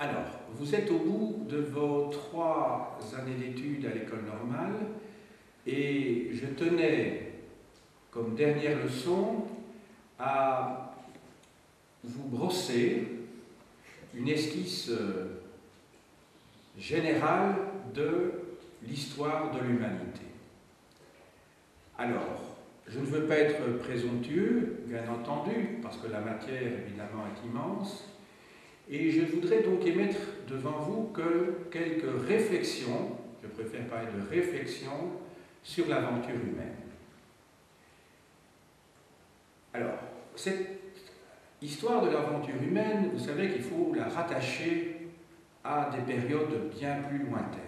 Alors, vous êtes au bout de vos 3 années d'études à l'école normale et je tenais, comme dernière leçon, à vous brosser une esquisse générale de l'histoire de l'humanité. Alors, je ne veux pas être présomptueux, bien entendu, parce que la matière, évidemment, est immense, et je voudrais donc émettre devant vous que quelques réflexions, je préfère parler de réflexions, sur l'aventure humaine. Alors, cette histoire de l'aventure humaine, vous savez qu'il faut la rattacher à des périodes bien plus lointaines.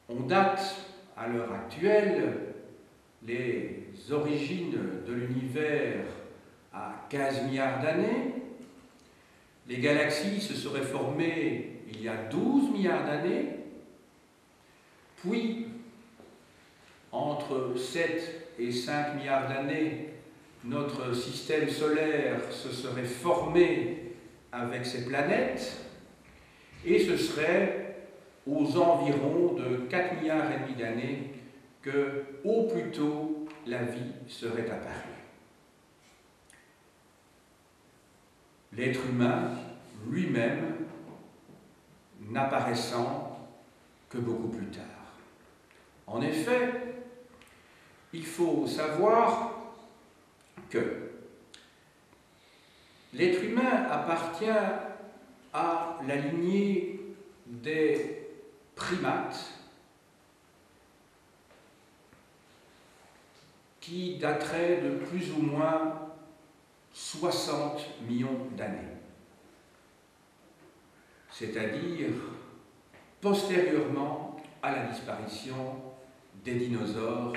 On date, à l'heure actuelle, les origines de l'univers à 15 milliards d'années. Les galaxies se seraient formées il y a 12 milliards d'années, puis entre 7 et 5 milliards d'années, notre système solaire se serait formé avec ses planètes, et ce serait aux environs de 4 milliards et demi d'années que, au plus tôt, la vie serait apparue. L'être humain lui-même n'apparaissant que beaucoup plus tard. En effet, il faut savoir que l'être humain appartient à la lignée des primates qui daterait de plus ou moins 60 millions d'années, c'est-à-dire postérieurement à la disparition des dinosaures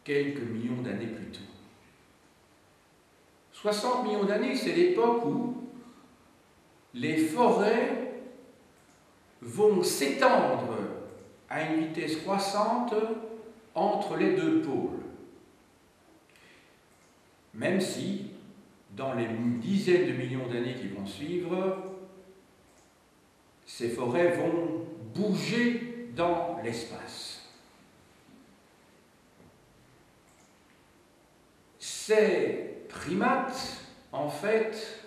quelques millions d'années plus tôt. 60 millions d'années, c'est l'époque où les forêts vont s'étendre à une vitesse croissante entre les deux pôles. Même si, dans les dizaines de millions d'années qui vont suivre, ces forêts vont bouger dans l'espace. Ces primates, en fait,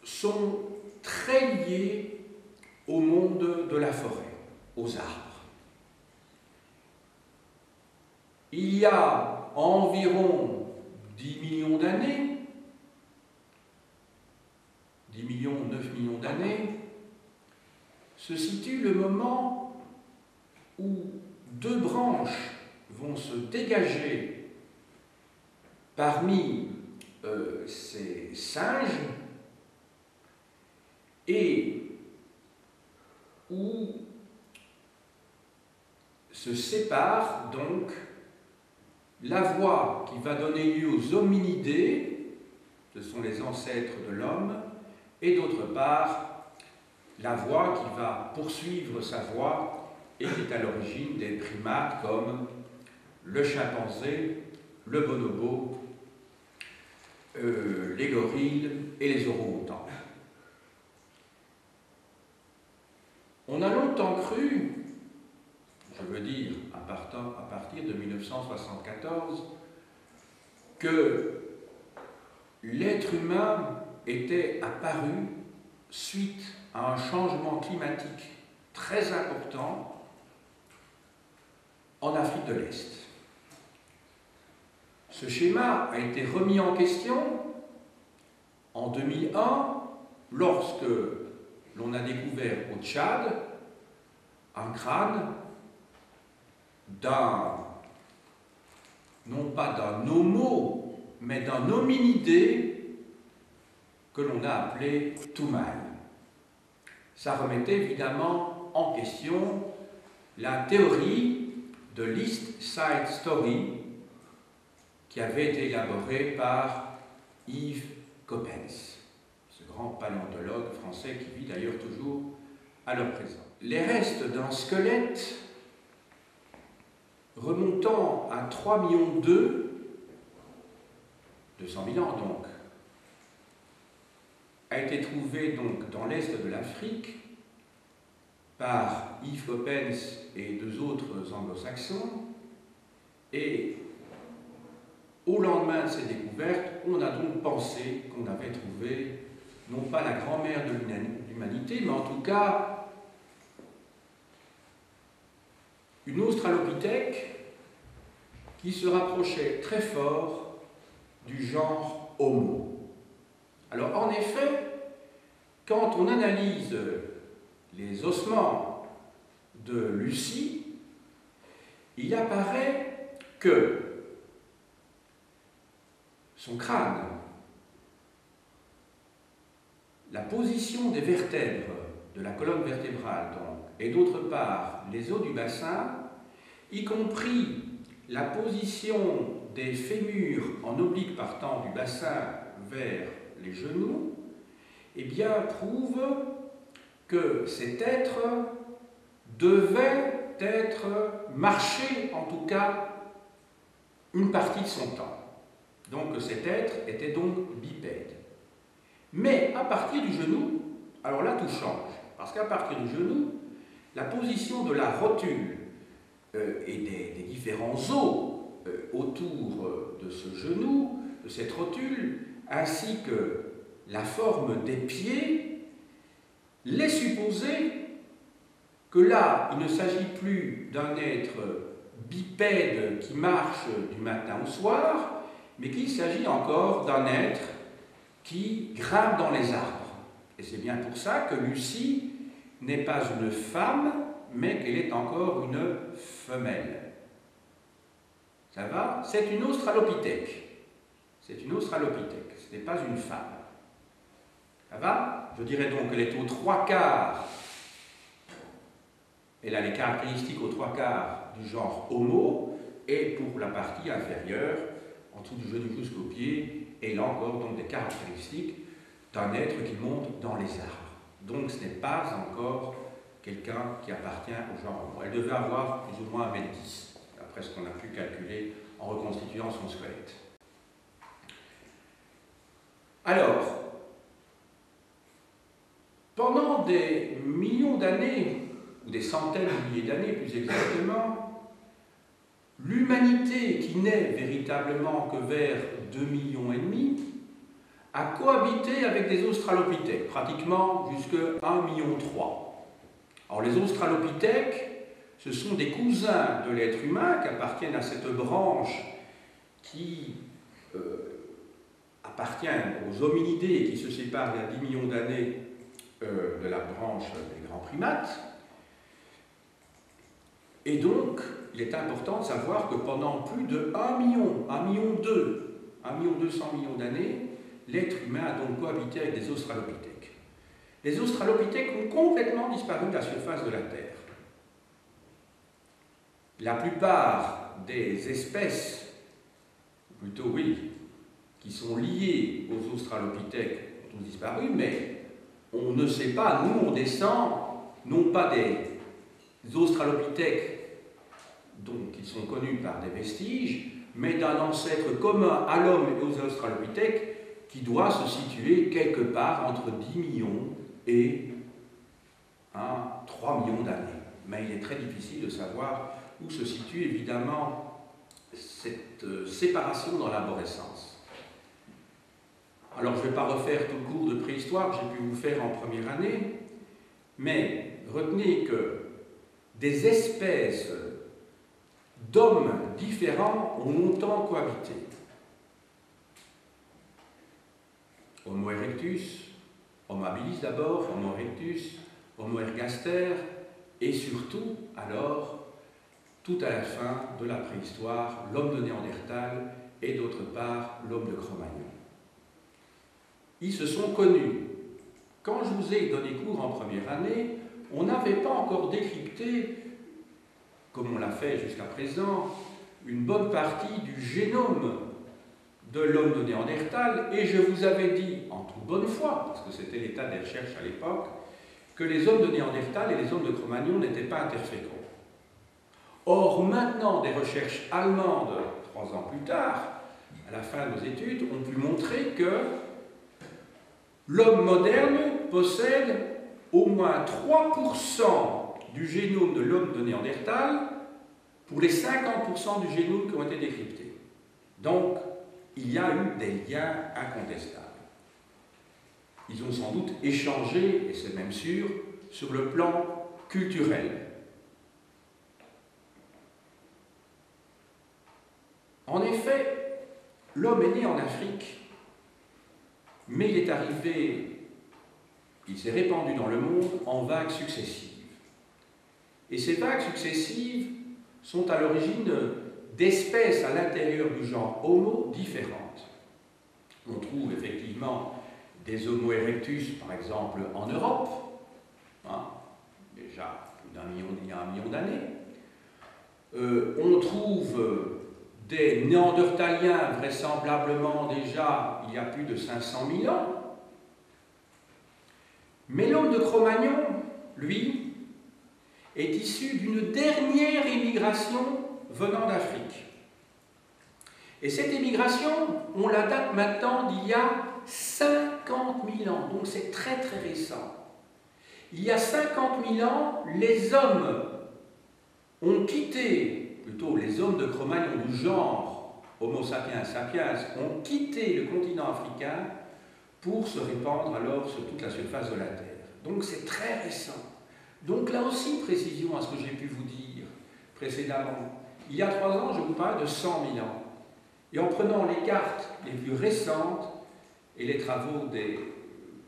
sont très liés au monde de la forêt, aux arbres. Il y a environ 10 millions d'années, 10 millions, 9 millions d'années, se situe le moment où 2 branches vont se dégager parmi ces singes et où se sépare donc la voie qui va donner lieu aux hominidés, ce sont les ancêtres de l'homme, et d'autre part la voie qui va poursuivre sa voie et qui est à l'origine des primates comme le chimpanzé, le bonobo, les gorilles et les orang-outans. On a longtemps cru, je veux dire à partir de 1974, que l'être humain était apparu suite à un changement climatique très important en Afrique de l'Est. Ce schéma a été remis en question en 2001 lorsque l'on a découvert au Tchad un crâne non pas d'un homo, mais d'un hominidé que l'on a appelé Toumaï. Ça remettait évidemment en question la théorie de l'East Side Story qui avait été élaborée par Yves Coppens, ce grand paléontologue français qui vit d'ailleurs toujours à l'heure présente. Les restes d'un squelette remontant à 3 millions 200 000 ans donc, a été trouvé donc dans l'est de l'Afrique par Yves Coppens et deux autres anglo-saxons, et au lendemain de ces découvertes, on a donc pensé qu'on avait trouvé non pas la grand-mère de l'humanité, mais en tout cas une australopithèque qui se rapprochait très fort du genre Homo. Alors en effet, quand on analyse les ossements de Lucie, il apparaît que son crâne, la position des vertèbres de la colonne vertébrale, donc, et d'autre part les os du bassin, y compris la position des fémurs en oblique partant du bassin vers les genoux, eh bien, prouve que cet être devait être marché, en tout cas, une partie de son temps. Donc cet être était donc bipède. Mais à partir du genou, alors là tout change, parce qu'à partir du genou, la position de la rotule et des différents os autour de ce genou, de cette rotule, ainsi que la forme des pieds, laisse supposer que là, il ne s'agit plus d'un être bipède qui marche du matin au soir, mais qu'il s'agit encore d'un être qui grimpe dans les arbres. Et c'est bien pour ça que Lucie n'est pas une femme, mais qu'elle est encore une femelle. Ça va? C'est une australopithèque. C'est une australopithèque, ce n'est pas une femme. Ça va? Je dirais donc qu'elle est aux 3/4. Elle a les caractéristiques aux 3/4 du genre Homo, et pour la partie inférieure, en dessous du genou jusqu'au pied, elle a encore donc des caractéristiques d'un être qui monte dans les arbres. Donc ce n'est pas encore quelqu'un qui appartient au genre Homo. Elle devait avoir plus ou moins 1,10 m, d'après ce qu'on a pu calculer en reconstituant son squelette. Alors, pendant des millions d'années, ou des centaines de milliers d'années plus exactement, l'humanité qui n'est véritablement que vers 2,5 millions a cohabité avec des australopithèques, pratiquement jusqu'à 1,3 million. Alors les australopithèques, ce sont des cousins de l'être humain qui appartiennent à cette branche qui appartient aux hominidés et qui se sépare il y a 10 millions d'années de la branche des grands primates. Et donc, il est important de savoir que pendant plus de 1 million, 1,2 million, 1,2 million d'années, l'être humain a donc cohabité avec des australopithèques. Les australopithèques ont complètement disparu de la surface de la Terre. La plupart des espèces, plutôt oui, qui sont liées aux australopithèques ont tous disparu, mais on ne sait pas, nous on descend non pas des australopithèques donc, qui sont connus par des vestiges, mais d'un ancêtre commun à l'homme et aux australopithèques qui doit se situer quelque part entre 10 millions et 3 millions d'années. Mais il est très difficile de savoir où se situe évidemment cette séparation dans l'arborescence. Alors je ne vais pas refaire tout le cours de préhistoire que j'ai pu vous faire en première année, mais retenez que des espèces d'hommes différents ont longtemps cohabité. Homo erectus, Homo habilis d'abord, Homo erectus, Homo ergaster, et surtout, alors, tout à la fin de la préhistoire, l'homme de Néandertal et d'autre part l'homme de Cro-Magnon. Ils se sont connus. Quand je vous ai donné cours en première année, on n'avait pas encore décrypté, comme on l'a fait jusqu'à présent, une bonne partie du génome de l'homme de Néandertal, et je vous avais dit, en toute bonne foi, parce que c'était l'état des recherches à l'époque, que les hommes de Néandertal et les hommes de Cro-Magnon n'étaient pas interféconds. Or, maintenant, des recherches allemandes, 3 ans plus tard, à la fin de nos études, ont pu montrer que L'homme moderne possède au moins 3% du génome de l'homme de Néandertal pour les 50% du génome qui ont été décryptés. Donc, il y a eu des liens incontestables. Ils ont sans doute échangé, et c'est même sûr, sur le plan culturel. En effet, l'homme est né en Afrique, mais il est arrivé, il s'est répandu dans le monde en vagues successives. Et ces vagues successives sont à l'origine d'espèces à l'intérieur du genre Homo différentes. On trouve effectivement des Homo erectus, par exemple, en Europe, déjà il y a 1 million d'années. On trouve des Néandertaliens, vraisemblablement déjà il y a plus de 500 000 ans. Mais l'homme de Cro-Magnon, lui, est issu d'une dernière émigration venant d'Afrique. Et cette émigration, on la date maintenant d'il y a 50 000 ans, donc c'est très très récent. Il y a 50 000 ans, les hommes ont quitté, plutôt les hommes de Cro-Magnon du genre Homo sapiens sapiens, ont quitté le continent africain pour se répandre alors sur toute la surface de la Terre. Donc c'est très récent. Donc là aussi, précision à ce que j'ai pu vous dire précédemment. Il y a 3 ans, je vous parlais de 100 000 ans. Et en prenant les cartes les plus récentes et les travaux des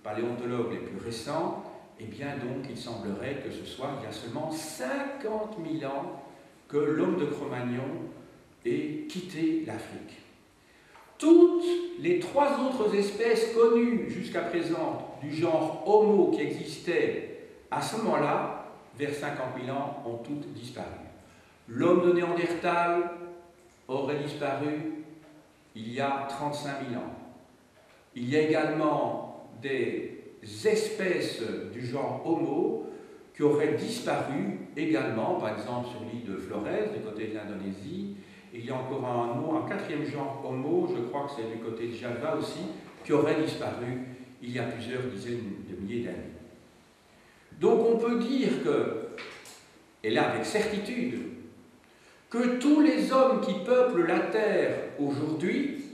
paléontologues les plus récents, eh bien donc il semblerait que ce soit il y a seulement 50 000 ans que l'homme de Cro-Magnon ait quitté l'Afrique. Toutes les 3 autres espèces connues jusqu'à présent du genre Homo qui existaient à ce moment-là, vers 50 000 ans, ont toutes disparu. L'homme de Néandertal aurait disparu il y a 35 000 ans. Il y a également des espèces du genre Homo qui auraient disparu également, par exemple sur l'île de Flores, du côté de l'Indonésie. Il y a encore un 4e genre Homo, je crois que c'est du côté de Java aussi, qui aurait disparu il y a plusieurs dizaines de milliers d'années. Donc on peut dire que, et là avec certitude, que tous les hommes qui peuplent la Terre aujourd'hui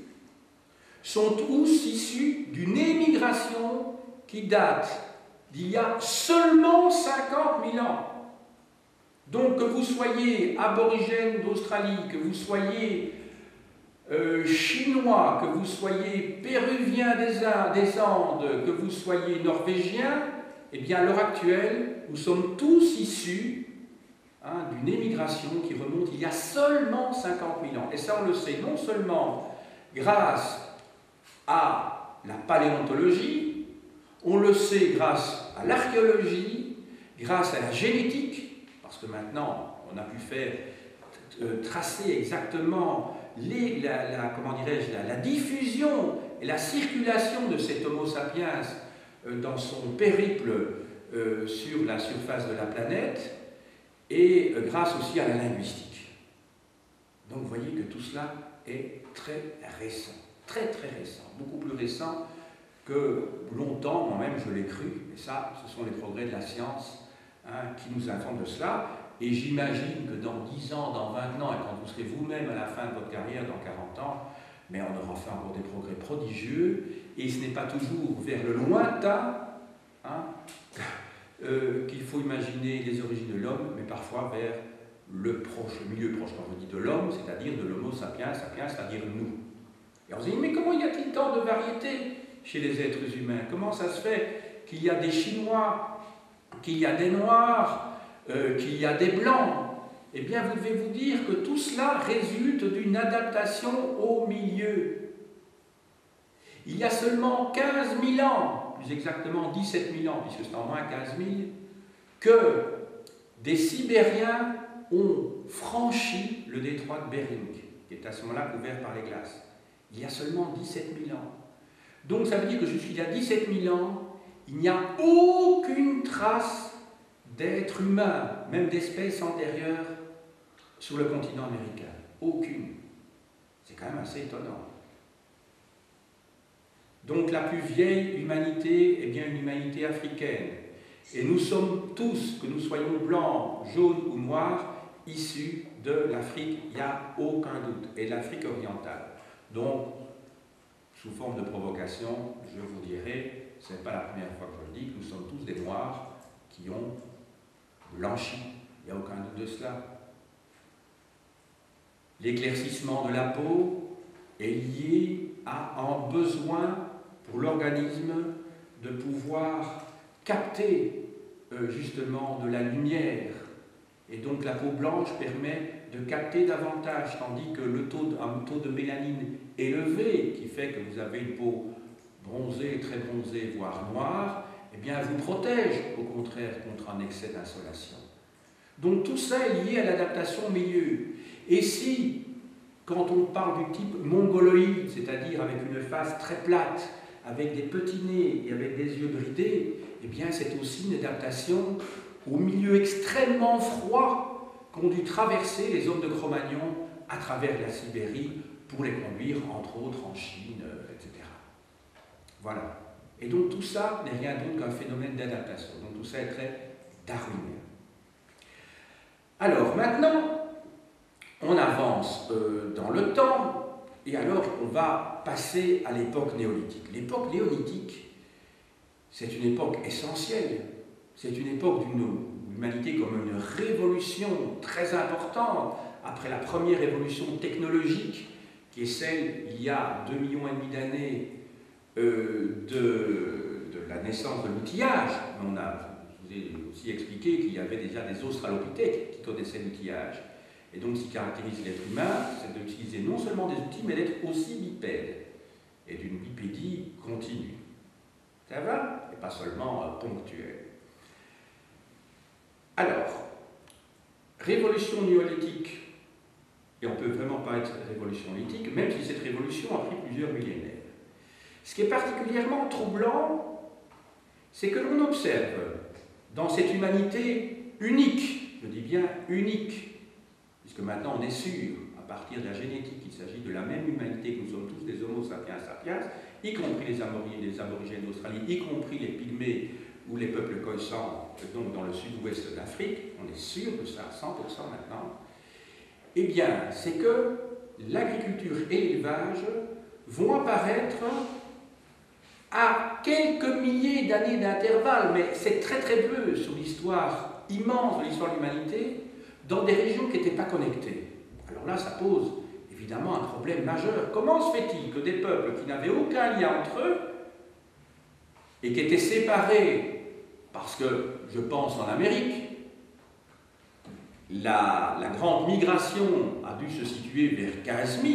sont tous issus d'une émigration qui date d'il y a seulement 50 000 ans. Donc que vous soyez aborigène d'Australie, que vous soyez chinois, que vous soyez péruvien des Andes, que vous soyez norvégien, eh bien à l'heure actuelle, nous sommes tous issus d'une émigration qui remonte il y a seulement 50 000 ans. Et ça, on le sait non seulement grâce à la paléontologie, on le sait grâce à l'archéologie, grâce à la génétique, parce que maintenant, on a pu faire tracer exactement la diffusion et la circulation de cet Homo sapiens dans son périple sur la surface de la planète, et grâce aussi à la linguistique. Donc vous voyez que tout cela est très récent, très très récent, beaucoup plus récent que longtemps, moi-même je l'ai cru, et ça, ce sont les progrès de la science qui nous informent de cela, et j'imagine que dans 10 ans, dans 20 ans, et quand vous serez vous-même à la fin de votre carrière, dans 40 ans, mais on aura fait encore des progrès prodigieux, et ce n'est pas toujours vers le lointain, qu'il faut imaginer les origines de l'homme, mais parfois vers le milieu proche, quand je dis de l'homme, c'est-à-dire de l'homo sapiens sapiens, c'est-à-dire nous. Et on se dit, mais comment y a-t-il tant de variétés chez les êtres humains? Comment ça se fait qu'il y a des Chinois, qu'il y a des Noirs, qu'il y a des Blancs? Eh bien, vous devez vous dire que tout cela résulte d'une adaptation au milieu. Il y a seulement 15 000 ans, plus exactement 17 000 ans, puisque c'est en moins 15 000, que des Sibériens ont franchi le détroit de Bering, qui est à ce moment-là couvert par les glaces. Il y a seulement 17 000 ans. Donc ça veut dire que jusqu'il y a 17 000 ans, il n'y a aucune trace d'êtres humains, même d'espèces antérieures, sur le continent américain. Aucune. C'est quand même assez étonnant. Donc la plus vieille humanité est bien une humanité africaine. Et nous sommes tous, que nous soyons blancs, jaunes ou noirs, issus de l'Afrique, il n'y a aucun doute, et de l'Afrique orientale. Donc, sous forme de provocation, je vous dirai, ce n'est pas la première fois que je le dis, que nous sommes tous des noirs qui ont blanchi. Il n'y a aucun doute de cela. L'éclaircissement de la peau est lié à un besoin pour l'organisme de pouvoir capter justement de la lumière. Et donc la peau blanche permet de capter davantage, tandis que un taux de mélanine élevé, qui fait que vous avez une peau bronzée, très bronzée, voire noire, eh bien vous protège au contraire contre un excès d'insolation. Donc tout ça est lié à l'adaptation au milieu. Et si, quand on parle du type mongoloïde, c'est-à-dire avec une face très plate, avec des petits nez et avec des yeux bridés, eh bien c'est aussi une adaptation au milieu extrêmement froid qu'ont dû traverser les hommes de Cro-Magnon à travers la Sibérie pour les conduire, entre autres, en Chine, etc. Voilà. Et donc tout ça n'est rien d'autre qu'un phénomène d'adaptation. Donc tout ça est très darwinien. Alors maintenant, on avance dans le temps, et alors on va passer à l'époque néolithique. L'époque néolithique, c'est une époque essentielle. C'est une époque d'une humanité comme une révolution très importante après la première révolution technologique qui est celle, il y a 2,5 millions d'années, de la naissance de l'outillage. Je vous ai aussi expliqué qu'il y avait déjà des australopithèques qui connaissaient l'outillage. Et donc, ce qui caractérise l'être humain, c'est d'utiliser non seulement des outils, mais d'être aussi bipède, et d'une bipédie continue. Ça va? Et pas seulement ponctuelle. Alors, révolution néolithique, et on ne peut vraiment pas être révolution néolithique, même si cette révolution a pris plusieurs millénaires. Ce qui est particulièrement troublant, c'est que l'on observe dans cette humanité unique, je dis bien unique, puisque maintenant on est sûr, à partir de la génétique, qu'il s'agit de la même humanité, que nous sommes tous des Homo sapiens sapiens, y compris les aborigènes d'Australie, y compris les Pygmées ou les peuples khoisan, donc dans le sud-ouest de l'Afrique, on est sûr de ça, 100% maintenant. Eh bien, c'est que l'agriculture et l'élevage vont apparaître à quelques milliers d'années d'intervalle, mais c'est très très peu sur l'histoire immense de l'histoire de l'humanité, dans des régions qui n'étaient pas connectées. Alors là, ça pose évidemment un problème majeur. Comment se fait-il que des peuples qui n'avaient aucun lien entre eux et qui étaient séparés, parce que je pense en Amérique, la grande migration a dû se situer vers 15 000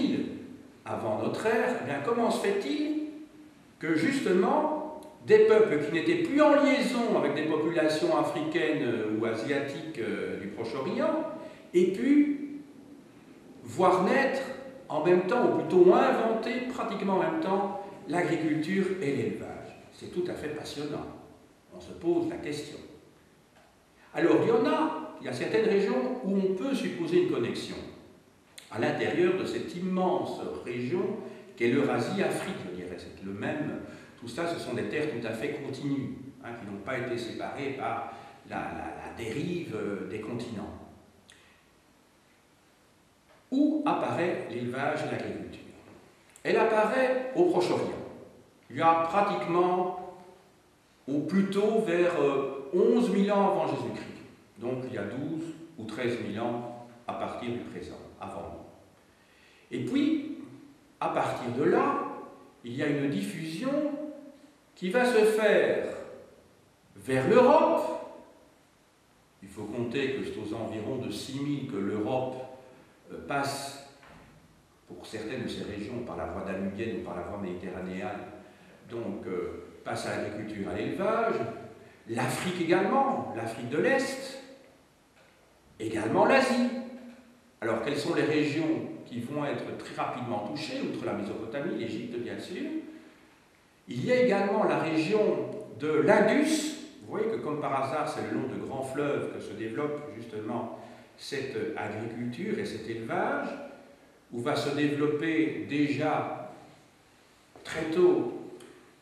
avant notre ère, eh bien comment se fait-il que justement des peuples qui n'étaient plus en liaison avec des populations africaines ou asiatiques du Proche-Orient aient pu voir naître en même temps, ou plutôt inventer pratiquement en même temps, l'agriculture et l'élevage? C'est tout à fait passionnant. On se pose la question. Alors il y a certaines régions où on peut supposer une connexion à l'intérieur de cette immense région qu'est l'Eurasie-Afrique, je dirais. C'est le même. Tout ça, ce sont des terres tout à fait continues, hein, qui n'ont pas été séparées par la dérive des continents. Où apparaît l'élevage et l'agriculture? Elle apparaît au Proche-Orient. Il y a pratiquement, ou plutôt vers 11 000 ans avant Jésus-Christ. Donc il y a 12 ou 13 000 ans à partir du présent, avant nous. Et puis, à partir de là, il y a une diffusion qui va se faire vers l'Europe. Il faut compter que c'est aux environs de 6 000 que l'Europe passe, pour certaines de ces régions, par la voie danubienne ou par la voie méditerranéenne, donc passe à l'agriculture et à l'élevage. L'Afrique également, l'Afrique de l'Est, également l'Asie. Alors, quelles sont les régions qui vont être très rapidement touchées, outre la Mésopotamie, l'Égypte, bien sûr? Il y a également la région de l'Indus. Vous voyez que, comme par hasard, c'est le long de grands fleuves que se développe justement cette agriculture et cet élevage, où va se développer déjà très tôt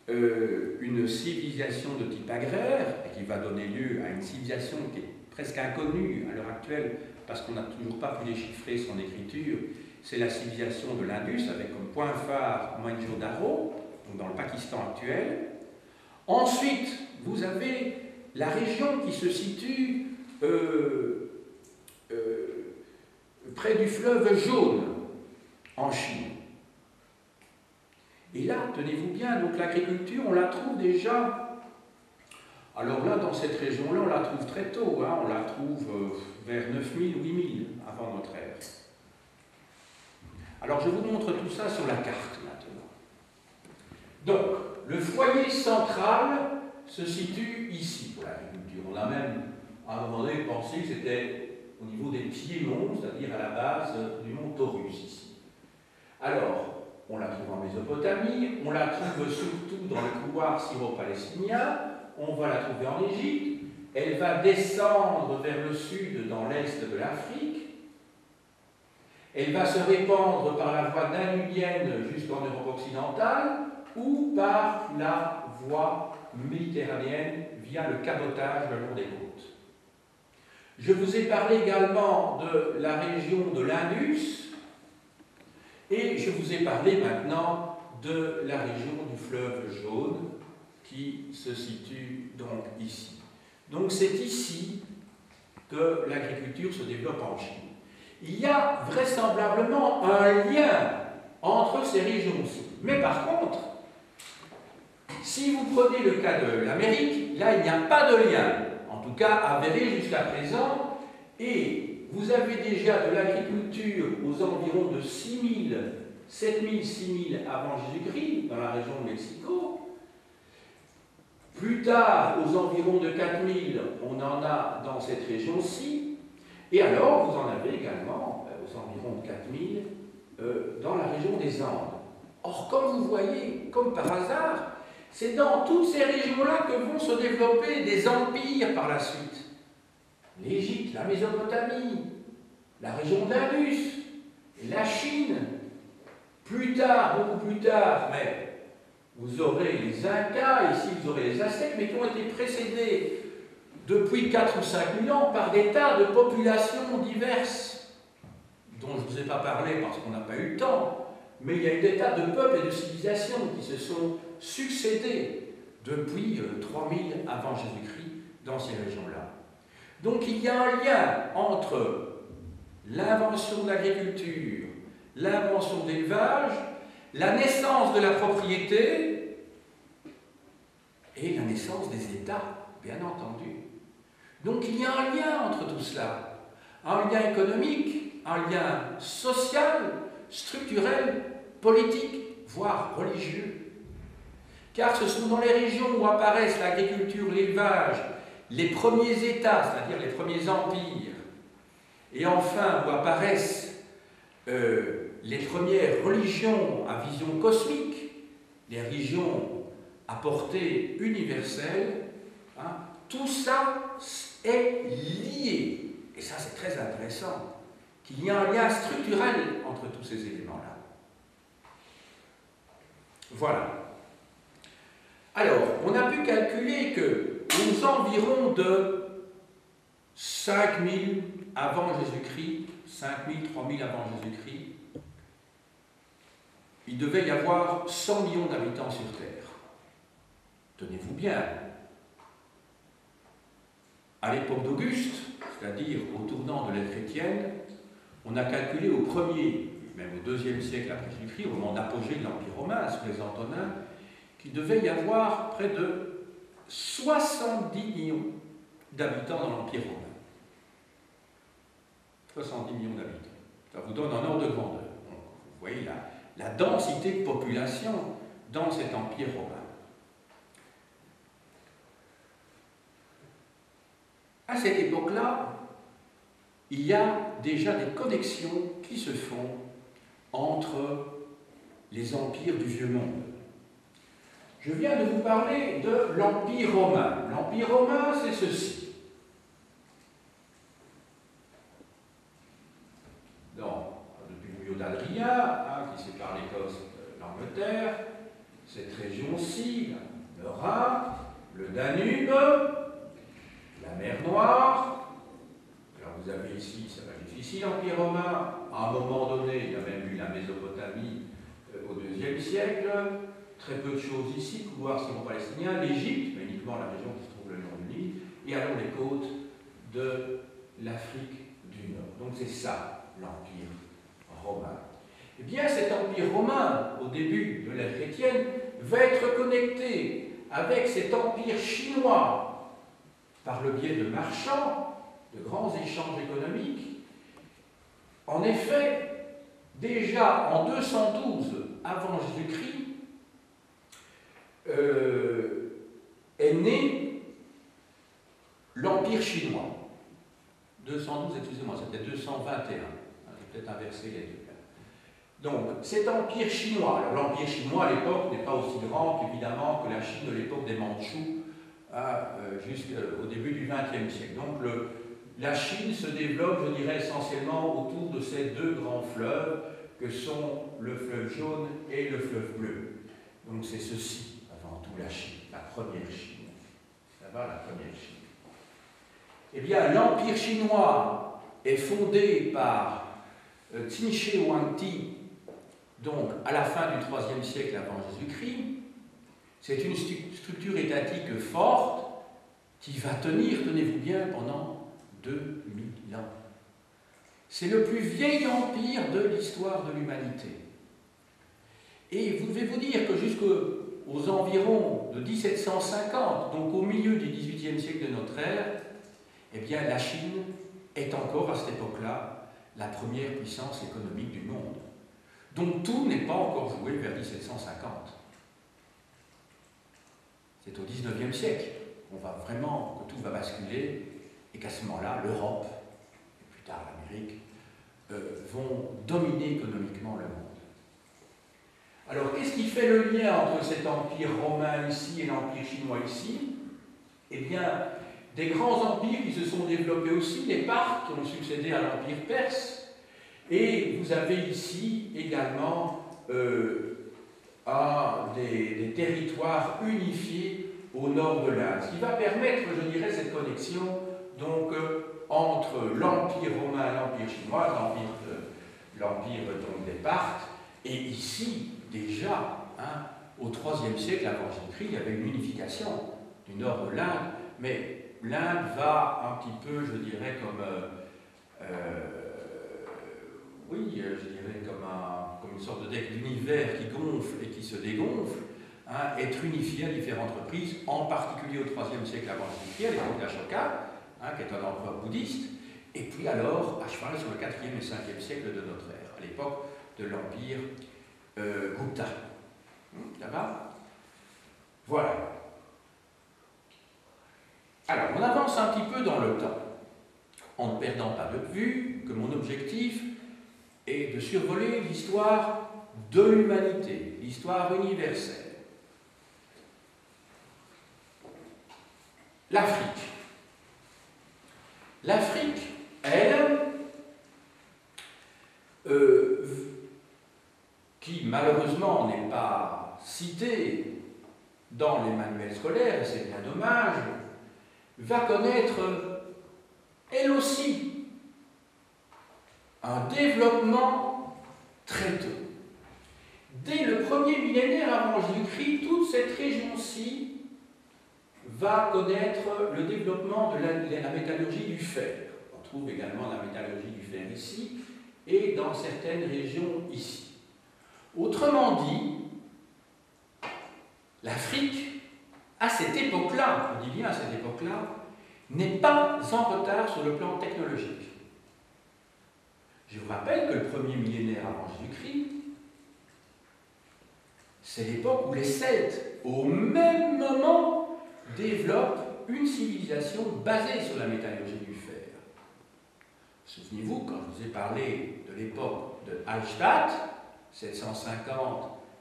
une civilisation de type agraire, et qui va donner lieu à une civilisation qui est presque inconnue à l'heure actuelle, parce qu'on n'a toujours pas pu déchiffrer son écriture, c'est la civilisation de l'Indus, avec comme point phare Mohenjo-Daro, donc dans le Pakistan actuel. Ensuite, vous avez la région qui se situe près du fleuve Jaune, en Chine. Et là, tenez-vous bien, donc l'agriculture, on la trouve déjà, alors là, dans cette région-là, on la trouve très tôt, hein, on la trouve vers 9000 ou 8000 avant notre ère. Alors, je vous montre tout ça sur la carte, maintenant. Donc, le foyer central se situe ici, pour l'agriculture. On a même, à un moment donné, pensé que c'était au niveau des piémonts, c'est-à-dire à la base du mont Taurus, ici. Alors, on la trouve en Mésopotamie, on la trouve surtout dans le couloir syro-palestinien, on va la trouver en Égypte, elle va descendre vers le sud dans l'est de l'Afrique, elle va se répandre par la voie danubienne jusqu'en Europe occidentale ou par la voie méditerranéenne via le cabotage le long des côtes. Je vous ai parlé également de la région de l'Indus, et je vous ai parlé maintenant de la région du fleuve Jaune qui se situe donc ici. Donc c'est ici que l'agriculture se développe en Chine. Il y a vraisemblablement un lien entre ces régions-ci. Mais par contre, si vous prenez le cas de l'Amérique, là il n'y a pas de lien, en tout cas avéré jusqu'à présent, et vous avez déjà de l'agriculture aux environs de 6000, 7000, 6000 avant Jésus-Christ, dans la région de Mexico. Plus tard, aux environs de 4000, on en a dans cette région-ci. Et alors, vous en avez également, aux environs de 4000, dans la région des Andes. Or, comme vous voyez, comme par hasard, c'est dans toutes ces régions-là que vont se développer des empires par la suite. L'Égypte, la Mésopotamie, la région d'Indus, la Chine. Plus tard, beaucoup plus tard, mais vous aurez les Incas, ici vous aurez les Aztèques, mais qui ont été précédés depuis 4 ou 5 000 ans par des tas de populations diverses, dont je ne vous ai pas parlé parce qu'on n'a pas eu le temps, mais il y a eu des tas de peuples et de civilisations qui se sont succédés depuis 3000 avant Jésus-Christ dans ces régions-là. Donc il y a un lien entre l'invention de l'agriculture, l'invention de l'élevage, la naissance de la propriété et la naissance des États, bien entendu. Donc il y a un lien entre tout cela, un lien économique, un lien social, structurel, politique, voire religieux. Car ce sont dans les régions où apparaissent l'agriculture, l'élevage, les premiers États, c'est-à-dire les premiers empires, et enfin où apparaissent les premières religions à vision cosmique, les religions à portée universelle, hein, tout ça est lié. Et ça, c'est très intéressant, qu'il y a un lien structurel entre tous ces éléments-là. Voilà. Alors, on a pu calculer que aux environs de 5000 avant Jésus-Christ, 5000, 3000 avant Jésus-Christ, il devait y avoir 100 millions d'habitants sur Terre. Tenez-vous bien. À l'époque d'Auguste, c'est-à-dire au tournant de l'ère chrétienne, on a calculé au 1er, même au 2e siècle après Jésus-Christ, au moment d'apogée de l'Empire romain, sous les Antonins, qu'il devait y avoir près de 70 millions d'habitants dans l'Empire romain. 70 millions d'habitants. Ça vous donne un ordre de grandeur. Donc, vous voyez la densité de population dans cet Empire romain. À cette époque-là, il y a déjà des connexions qui se font entre les empires du Vieux Monde. Je viens de vous parler de l'Empire romain. L'Empire romain, c'est ceci. Donc, depuis le milieu d'Adrien, qui sépare l'Écosse de l'Angleterre, cette région-ci, le Rhin, le Danube, la mer Noire. Alors vous avez ici, ça va être difficile, l'Empire romain. À un moment donné, il y a même eu la Mésopotamie au IIe siècle. Très peu de choses ici, couloir syro-palestinien, l'Égypte, mais uniquement la région qui se trouve le long du Nil, et alors les côtes de l'Afrique du Nord. Donc c'est ça, l'Empire romain. Eh bien, cet Empire romain, au début de l'ère chrétienne, va être connecté avec cet Empire chinois par le biais de marchands, de grands échanges économiques. En effet, déjà en 212 avant Jésus-Christ, est né l'Empire chinois. 212, excusez-moi, c'était 221. J'ai peut-être inversé les deux. Donc, cet empire chinois, alors l'empire chinois à l'époque n'est pas aussi grand évidemment que la Chine de l'époque des Mandchous jusqu'au début du XXe siècle. Donc, la Chine se développe, je dirais, essentiellement autour de ces deux grands fleuves que sont le fleuve jaune et le fleuve bleu. Donc, c'est ceci, avant tout, la Chine, la première Chine. Ça va, la première Chine. Eh bien, l'empire chinois est fondé par Qin Shi Huangdi, donc à la fin du IIIe siècle avant Jésus-Christ. C'est une structure étatique forte qui va tenir, tenez-vous bien, pendant 2000 ans. C'est le plus vieil empire de l'histoire de l'humanité. Et vous devez vous dire que jusqu'aux environs de 1750, donc au milieu du XVIIIe siècle de notre ère, eh bien la Chine est encore à cette époque-là la première puissance économique du monde. Donc tout n'est pas encore joué vers 1750. C'est au XIXe siècle qu'on va vraiment, que tout va basculer et qu'à ce moment-là, l'Europe, et plus tard l'Amérique, vont dominer économiquement le monde. Alors qu'est-ce qui fait le lien entre cet empire romain ici et l'empire chinois ici? Eh bien, des grands empires qui se sont développés aussi, les Parthes qui ont succédé à l'empire perse. Et vous avez ici également des territoires unifiés au nord de l'Inde, ce qui va permettre, je dirais, cette connexion donc, entre l'Empire romain et l'Empire chinois, l'Empire des Parthes, et ici, déjà, au IIIe siècle avant Jésus-Christ, il y avait une unification du nord de l'Inde, mais l'Inde va un petit peu, je dirais, comme une sorte d'univers qui gonfle et qui se dégonfle, être unifié à différentes reprises, en particulier au IIIe siècle avant Jésus-Christ, à l'époque d'Ashoka, qui est un empereur bouddhiste, et puis alors à cheval sur le 4e et 5e siècle de notre ère, à l'époque de l'empire Gupta. Ça va? Voilà. Alors, on avance un petit peu dans le temps, en ne perdant pas de vue que mon objectif est de survoler l'histoire de l'humanité, l'histoire universelle. L'Afrique. L'Afrique, elle, qui malheureusement n'est pas citée dans les manuels scolaires, et c'est bien dommage, va connaître, elle aussi, un développement très tôt. Dès le premier millénaire avant Jésus-Christ, toute cette région-ci va connaître le développement de la métallurgie du fer. On trouve également la métallurgie du fer ici et dans certaines régions ici. Autrement dit, l'Afrique, à cette époque-là, je dis bien à cette époque-là, n'est pas en retard sur le plan technologique. Je vous rappelle que le premier millénaire avant Jésus-Christ, c'est l'époque où les Celtes, au même moment, développent une civilisation basée sur la métallurgie du fer. Souvenez-vous, quand je vous ai parlé de l'époque de Hallstatt, 750-475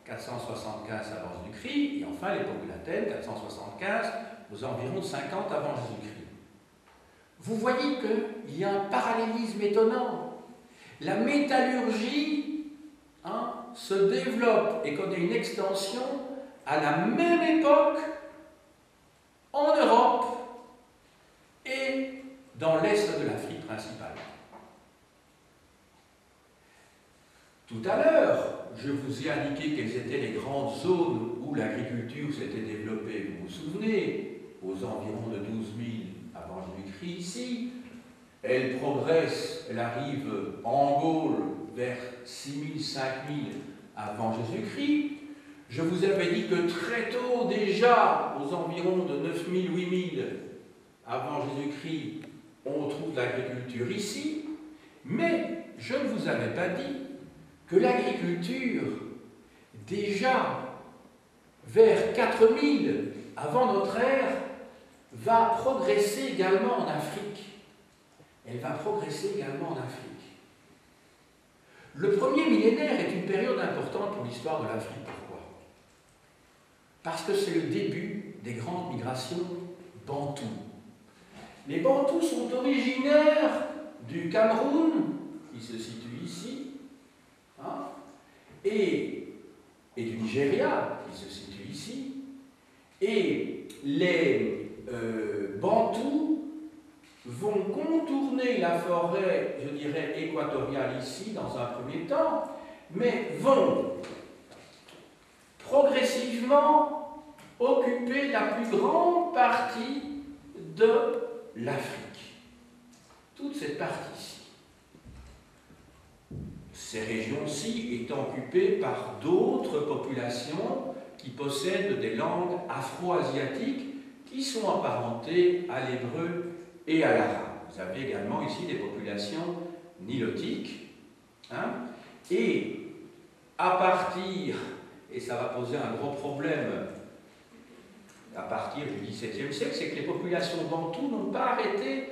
avant Jésus-Christ, et enfin l'époque d'Athènes, 475, aux environs de 50 avant Jésus-Christ. Vous voyez qu'il y a un parallélisme étonnant. La métallurgie se développe et connaît une extension à la même époque en Europe et dans l'Est de l'Afrique principalement. Tout à l'heure, je vous ai indiqué quelles étaient les grandes zones où l'agriculture s'était développée. Vous vous souvenez, aux environs de 12 000 avant Jésus-Christ ici. Elle progresse, elle arrive en Gaule vers 6 000, 5 000 avant Jésus-Christ. Je vous avais dit que très tôt déjà, aux environs de 9 000, 8 000 avant Jésus-Christ, on trouve l'agriculture ici. Mais je ne vous avais pas dit que l'agriculture, déjà vers 4000 avant notre ère, va progresser également en Afrique. Elle va progresser également en Afrique. Le premier millénaire est une période importante pour l'histoire de l'Afrique. Pourquoi? Parce que c'est le début des grandes migrations bantoues. Les bantous sont originaires du Cameroun, qui se situe ici, hein, et du Nigeria, qui se situe ici, et les bantous vont contourner la forêt, je dirais, équatoriale ici, dans un premier temps, mais vont progressivement occuper la plus grande partie de l'Afrique. Toute cette partie-ci. Ces régions-ci étant occupées par d'autres populations qui possèdent des langues afro-asiatiques qui sont apparentées à l'hébreu et à l'arabe. Vous avez également ici des populations nilotiques. Hein, et à partir, et ça va poser un gros problème à partir du XVIIe siècle, c'est que les populations bantoues n'ont pas arrêté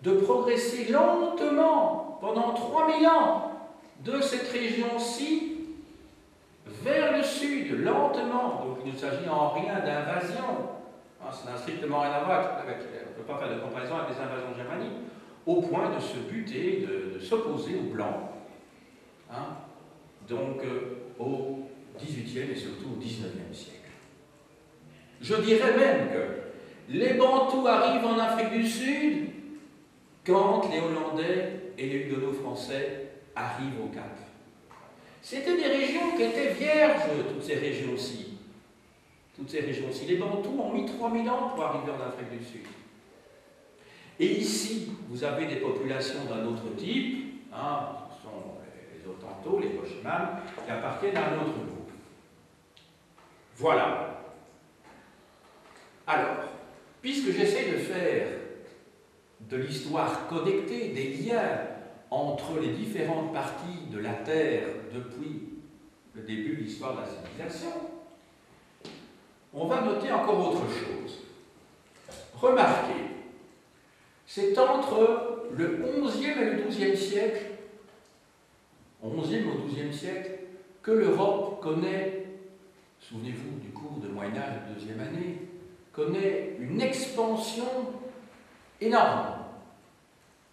de progresser lentement pendant 3000 ans de cette région-ci vers le sud, lentement. Donc il ne s'agit en rien d'invasion. Ça n'a strictement rien à voir avec, on ne peut pas faire de comparaison avec les invasions germaniques, au point de se buter, de s'opposer aux Blancs. Hein, donc au XVIIIe et surtout au XIXe siècle. Je dirais même que les Bantous arrivent en Afrique du Sud quand les Hollandais et les Huguenots français arrivent au Cap. C'était des régions qui étaient vierges, toutes ces régions-ci. Toutes ces régions-ci. Les Bantous ont mis 3000 ans pour arriver en Afrique du Sud. Et ici, vous avez des populations d'un autre type, hein, ce sont les Otanto, les Bochiman, qui appartiennent à un autre groupe. Voilà. Alors, puisque j'essaie de faire de l'histoire connectée, des liens entre les différentes parties de la Terre depuis le début de l'histoire de la civilisation, on va noter encore autre chose. Remarquez, c'est entre le XIe et le XIIe siècle, au XIe au XIIe siècle, que l'Europe connaît, souvenez-vous du cours de Moyen-Âge de deuxième année, connaît une expansion énorme.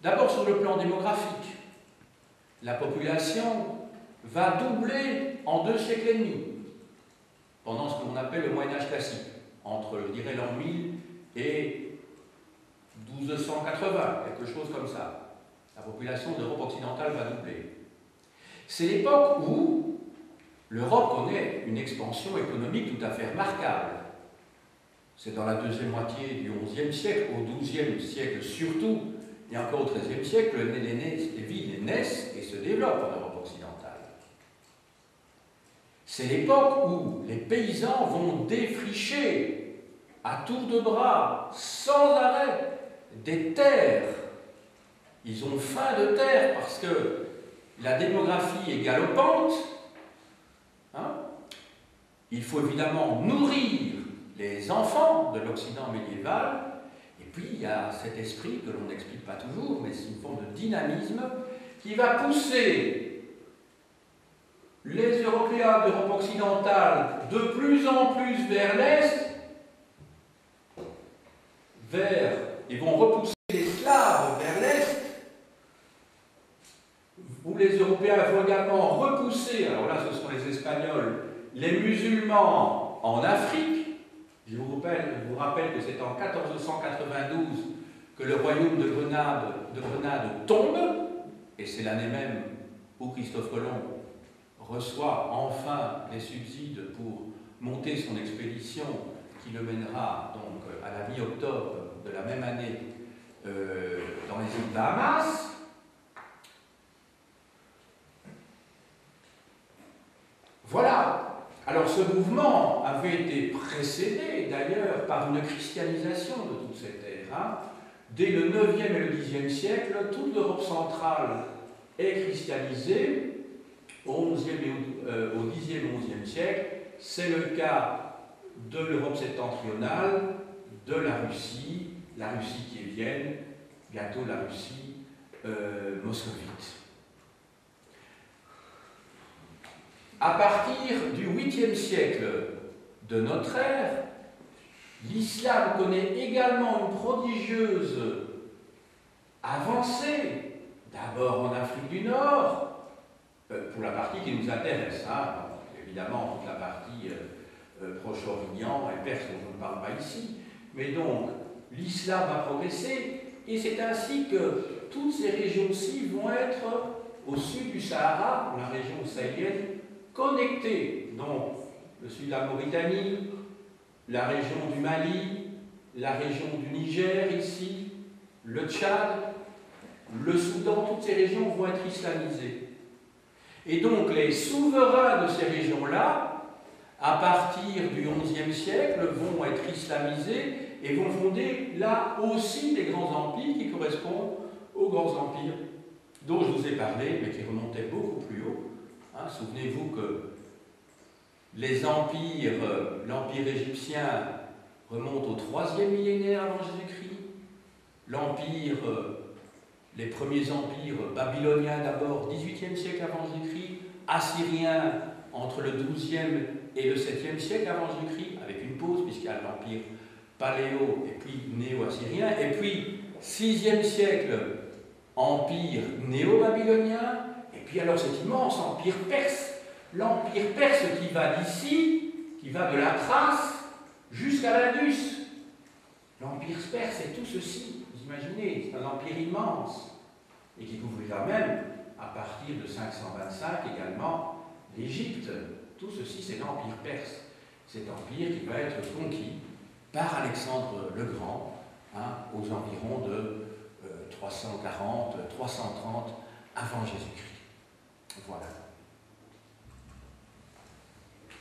D'abord sur le plan démographique. La population va doubler en 2 siècles et demi, pendant ce que l'on appelle le Moyen-Âge classique, entre, je dirais, l'an 1000 et 1280, quelque chose comme ça. La population de l'Europe occidentale va doubler. C'est l'époque où l'Europe connaît une expansion économique tout à fait remarquable. C'est dans la deuxième moitié du XIe siècle, au XIIe siècle surtout, et encore au XIIIe siècle, les villes naissent et se développent en Europe occidentale. C'est l'époque où les paysans vont défricher à tour de bras, sans arrêt, des terres. Ils ont faim de terre parce que la démographie est galopante. Hein? Il faut évidemment nourrir les enfants de l'Occident médiéval. Et puis il y a cet esprit que l'on n'explique pas toujours, mais c'est une forme de dynamisme qui va pousser les Européens d'Europe occidentale de plus en plus vers l'Est, ils vont repousser les Slaves vers l'Est, où les Européens vont également repousser, alors là ce sont les Espagnols, les musulmans en Afrique. Je vous rappelle que c'est en 1492 que le royaume de Grenade tombe, et c'est l'année même où Christophe Colomb reçoit enfin les subsides pour monter son expédition qui le mènera donc à la mi-octobre de la même année dans les îles Bahamas. Voilà. Alors ce mouvement avait été précédé d'ailleurs par une christianisation de toute cette terre. Hein. Dès le 9e et le 10e siècle, toute l'Europe centrale est christianisée. Au 10e et 11e siècle, c'est le cas de l'Europe septentrionale, de la Russie qui est Vienne, bientôt la Russie moscovite. À partir du 8e siècle de notre ère, l'islam connaît également une prodigieuse avancée, d'abord en Afrique du Nord, pour la partie qui nous intéresse, hein, donc, évidemment toute la partie Proche-Orient et Perse dont je ne parle pas ici, mais donc l'islam a progressé et c'est ainsi que toutes ces régions-ci vont être au sud du Sahara, la région sahélienne, connectées. Donc le sud de la Mauritanie, la région du Mali, la région du Niger ici, le Tchad, le Soudan, toutes ces régions vont être islamisées. Et donc les souverains de ces régions-là, à partir du XIe siècle, vont être islamisés et vont fonder là aussi des grands empires qui correspondent aux grands empires dont je vous ai parlé, mais qui remontaient beaucoup plus haut. Hein, souvenez-vous que les empires, l'empire égyptien remonte au 3e millénaire avant Jésus-Christ, l'empire, les premiers empires babyloniens d'abord, 18e siècle avant Jésus-Christ, assyriens entre le 12e et le 7e siècle avant Jésus-Christ, avec une pause puisqu'il y a l'empire paléo et puis néo-assyrien, et puis 6e siècle, empire néo-babylonien, et puis alors cet immense empire perse, l'empire perse qui va d'ici, qui va de la Thrace jusqu'à l'Indus. L'empire perse est tout ceci, vous imaginez, c'est un empire immense, et qui couvrira même, à partir de 525 également, l'Égypte. Tout ceci, c'est l'empire perse. Cet empire qui va être conquis par Alexandre le Grand, hein, aux environs de 340, 330 avant Jésus-Christ. Voilà.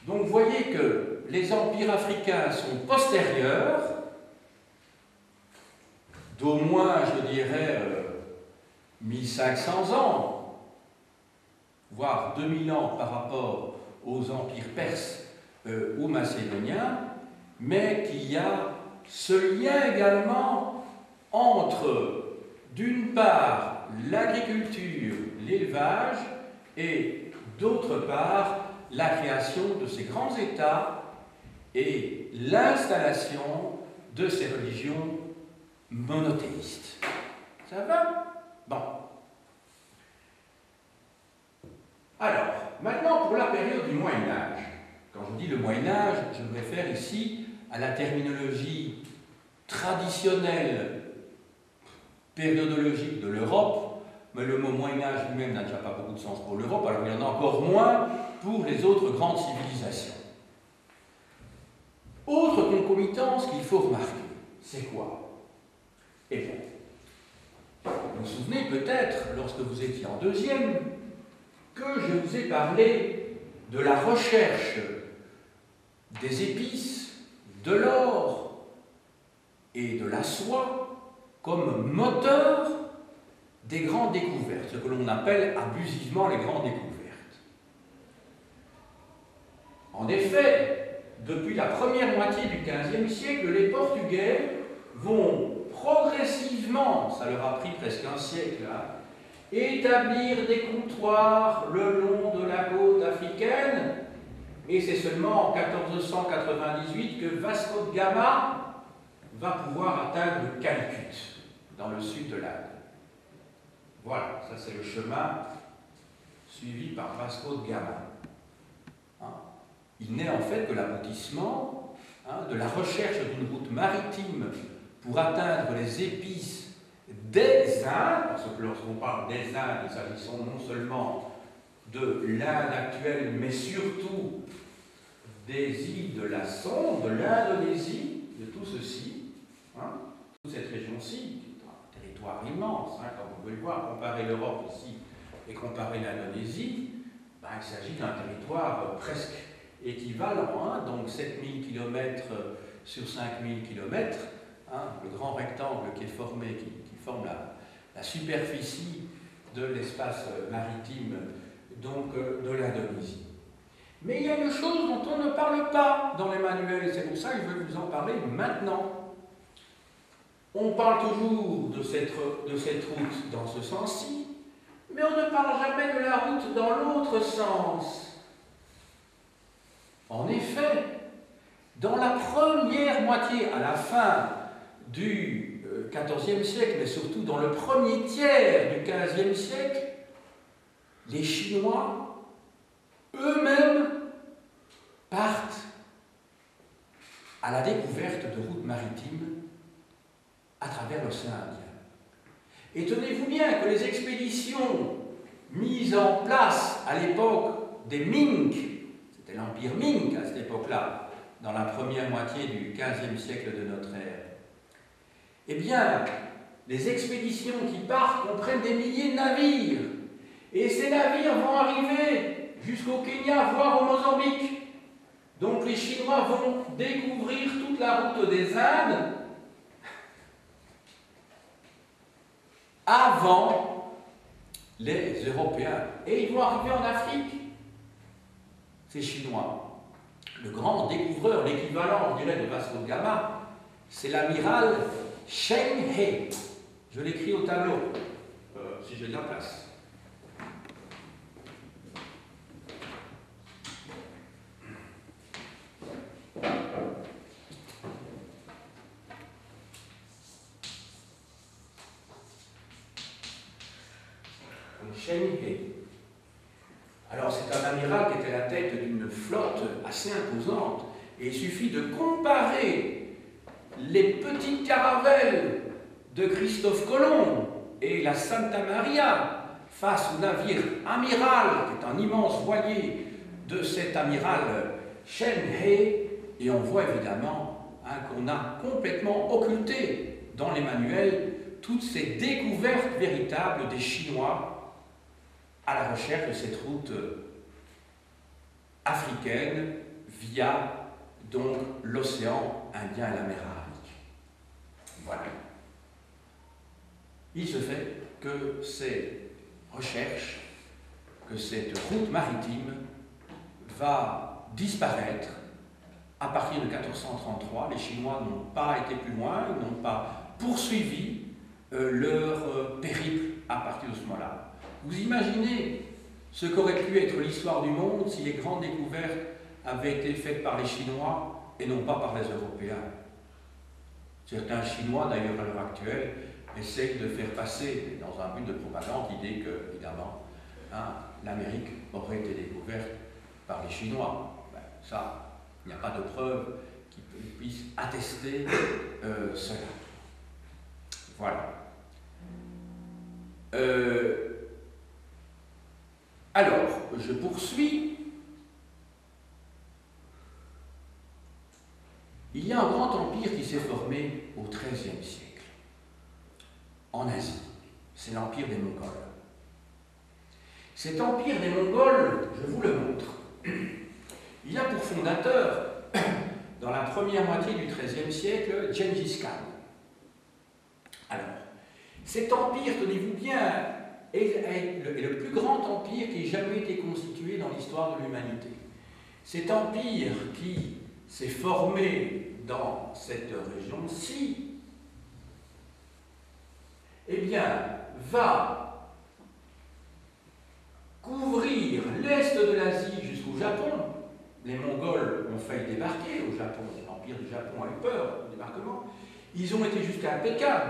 Donc vous voyez que les empires africains sont postérieurs, d'au moins, je dirais, 1500 ans, voire 2000 ans par rapport aux empires perses ou macédoniens, mais qu'il y a ce lien également entre, d'une part, l'agriculture, l'élevage, et d'autre part, la création de ces grands États et l'installation de ces religions monothéistes. Ça va? Bon. Alors, maintenant pour la période du Moyen-Âge. Quand je dis le Moyen-Âge, je me réfère ici à la terminologie traditionnelle, périodologique de l'Europe, mais le mot Moyen-Âge lui-même n'a déjà pas beaucoup de sens pour l'Europe, alors il y en a encore moins pour les autres grandes civilisations. Autre concomitance qu'il faut remarquer, c'est quoi? Eh bien, vous vous souvenez peut-être, lorsque vous étiez en deuxième, que je vous ai parlé de la recherche des épices, de l'or et de la soie comme moteur des grandes découvertes, ce que l'on appelle abusivement les grandes découvertes. En effet, depuis la première moitié du XVe siècle, les Portugais vont progressivement, ça leur a pris presque un siècle, hein, établir des comptoirs le long de la côte africaine, et c'est seulement en 1498 que Vasco de Gama va pouvoir atteindre Calcutta, dans le sud de l'Inde. Voilà, ça c'est le chemin suivi par Vasco de Gama. Hein? il n'est en fait que l'aboutissement de la recherche d'une route maritime pour atteindre les épices des Indes, parce que lorsqu'on parle des Indes, il s'agit non seulement de l'Inde actuelle, mais surtout des îles de la Sonde, de l'Indonésie, de tout ceci, toute cette région-ci, qui est un territoire immense, comme vous pouvez le voir, comparer l'Europe ici et comparer l'Indonésie, il s'agit d'un territoire presque équivalent, donc 7000 km sur 5000 km, le grand rectangle qui est formé, qui forme la superficie de l'espace maritime donc, de l'Indonésie. Mais il y a une chose dont on ne parle pas dans les manuels, et c'est pour ça que je vais vous en parler maintenant. On parle toujours de cette route dans ce sens-ci, mais on ne parle jamais de la route dans l'autre sens. En effet, dans la première moitié, à la fin du XIVe siècle, mais surtout dans le premier tiers du XVe siècle, les Chinois eux-mêmes partent à la découverte de routes maritimes à travers l'océan Indien. Et tenez-vous bien que les expéditions mises en place à l'époque des Ming, c'était l'empire Ming à cette époque-là, dans la première moitié du XVe siècle de notre ère, eh bien, les expéditions qui partent comprennent des milliers de navires. Et ces navires vont arriver jusqu'au Kenya, voire au Mozambique. Donc les Chinois vont découvrir toute la route des Indes avant les Européens. Et ils vont arriver en Afrique, ces Chinois. Le grand découvreur, l'équivalent, je dirais, de Vasco de Gama, c'est l'amiral Cheng He. Je l'écris au tableau, si j'ai de la place. Cheng He. Alors c'est un amiral qui était à la tête d'une flotte assez imposante, et il suffit de comparer les petites caravelles de Christophe Colomb et la Santa Maria face au navire amiral, qui est un immense voilier de cet amiral Cheng He, et on voit évidemment qu'on a complètement occulté dans les manuels toutes ces découvertes véritables des Chinois à la recherche de cette route africaine via donc l'océan Indien et la mer Arabique. Voilà. Il se fait que ces recherches, que cette route maritime va disparaître à partir de 1433. Les Chinois n'ont pas été plus loin, ils n'ont pas poursuivi leur périple à partir de ce moment-là. Vous imaginez ce qu'aurait pu être l'histoire du monde si les grandes découvertes avaient été faites par les Chinois et non pas par les Européens. Certains Chinois, d'ailleurs à l'heure actuelle, essayent de faire passer, dans un but de propagande, l'idée que, évidemment, l'Amérique aurait été découverte par les Chinois. Ça, il n'y a pas de preuve qui puisse attester cela. Voilà. Alors, je poursuis. Il y a un grand empire qui s'est formé au XIIIe siècle, en Asie. C'est l'empire des Mongols. Cet empire des Mongols, je vous le montre. Il y a pour fondateur, dans la première moitié du XIIIe siècle, Gengis Khan. Alors, cet empire, tenez-vous bien, est le plus grand empire qui ait jamais été constitué dans l'histoire de l'humanité. Cet empire qui s'est formé dans cette région-ci, eh bien, va couvrir l'est de l'Asie jusqu'au Japon. Les Mongols ont failli débarquer au Japon. L'empire du Japon a eu peur du débarquement. Ils ont été jusqu'à Pékin.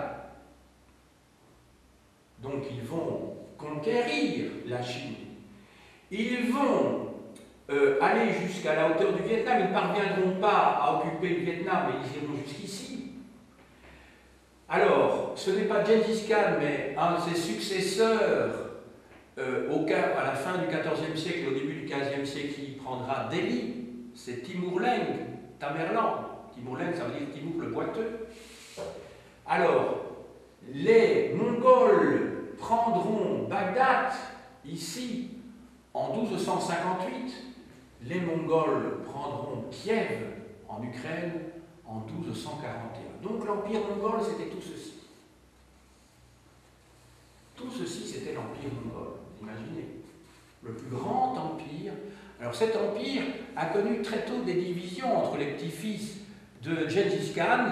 Donc ils vont conquérir la Chine. Ils vont aller jusqu'à la hauteur du Vietnam. Ils ne parviendront pas à occuper le Vietnam, mais ils iront jusqu'ici. Alors, ce n'est pas Gengis Khan, mais un de ses successeurs à la fin du XIVe siècle et au début du XVe siècle qui prendra Delhi. C'est Timur Lenk, Tamerlan. Timur Lenk, ça veut dire Timur le boiteux. Alors, les Mongols prendront Bagdad, ici, en 1258. Les Mongols prendront Kiev, en Ukraine, en 1241. Donc l'Empire mongol, c'était tout ceci. Tout ceci, c'était l'Empire mongol, vous imaginez. Le plus grand empire. Alors cet empire a connu très tôt des divisions entre les petits-fils de Gengis Khan,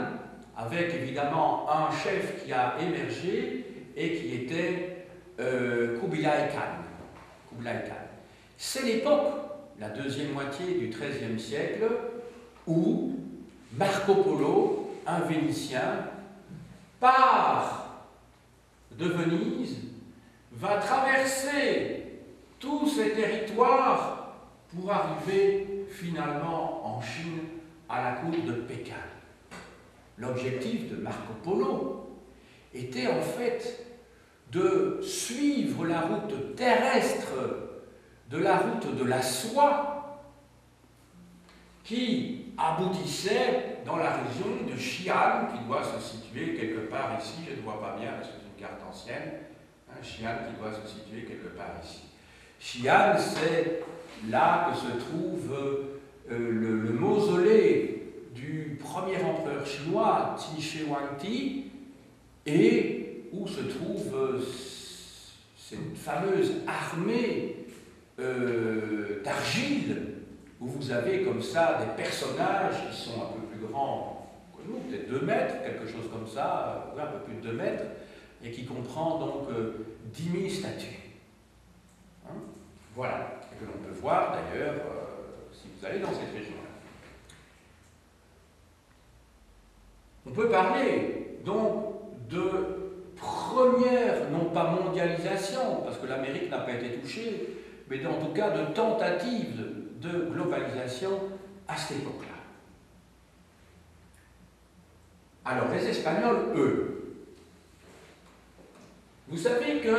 avec évidemment un chef qui a émergé et qui était Kubilai Khan. Kublai Khan. C'est l'époque, la deuxième moitié du XIIIe siècle, où Marco Polo, un Vénitien, part de Venise, va traverser tous ces territoires pour arriver finalement en Chine à la cour de Pékin. L'objectif de Marco Polo était en fait de suivre la route terrestre de la route de la soie qui aboutissait dans la région de Xi'an, qui doit se situer quelque part ici, je ne vois pas bien parce que c'est une carte ancienne, hein, Xi'an qui doit se situer quelque part ici. Xi'an, c'est là que se trouve le mausolée du premier empereur chinois, Qin Shi Huangdi, et où se trouve cette fameuse armée d'argile, où vous avez comme ça des personnages qui sont un peu plus grands que nous, peut-être 2 mètres, quelque chose comme ça, un peu plus de 2 mètres, et qui comprend donc 10 000 statues. Hein? Voilà, et que l'on peut voir d'ailleurs si vous allez dans cette région-là. On peut parler donc de première, non pas mondialisation, parce que l'Amérique n'a pas été touchée, mais en tout cas de tentative de globalisation à cette époque-là. Alors, les Espagnols, eux, vous savez que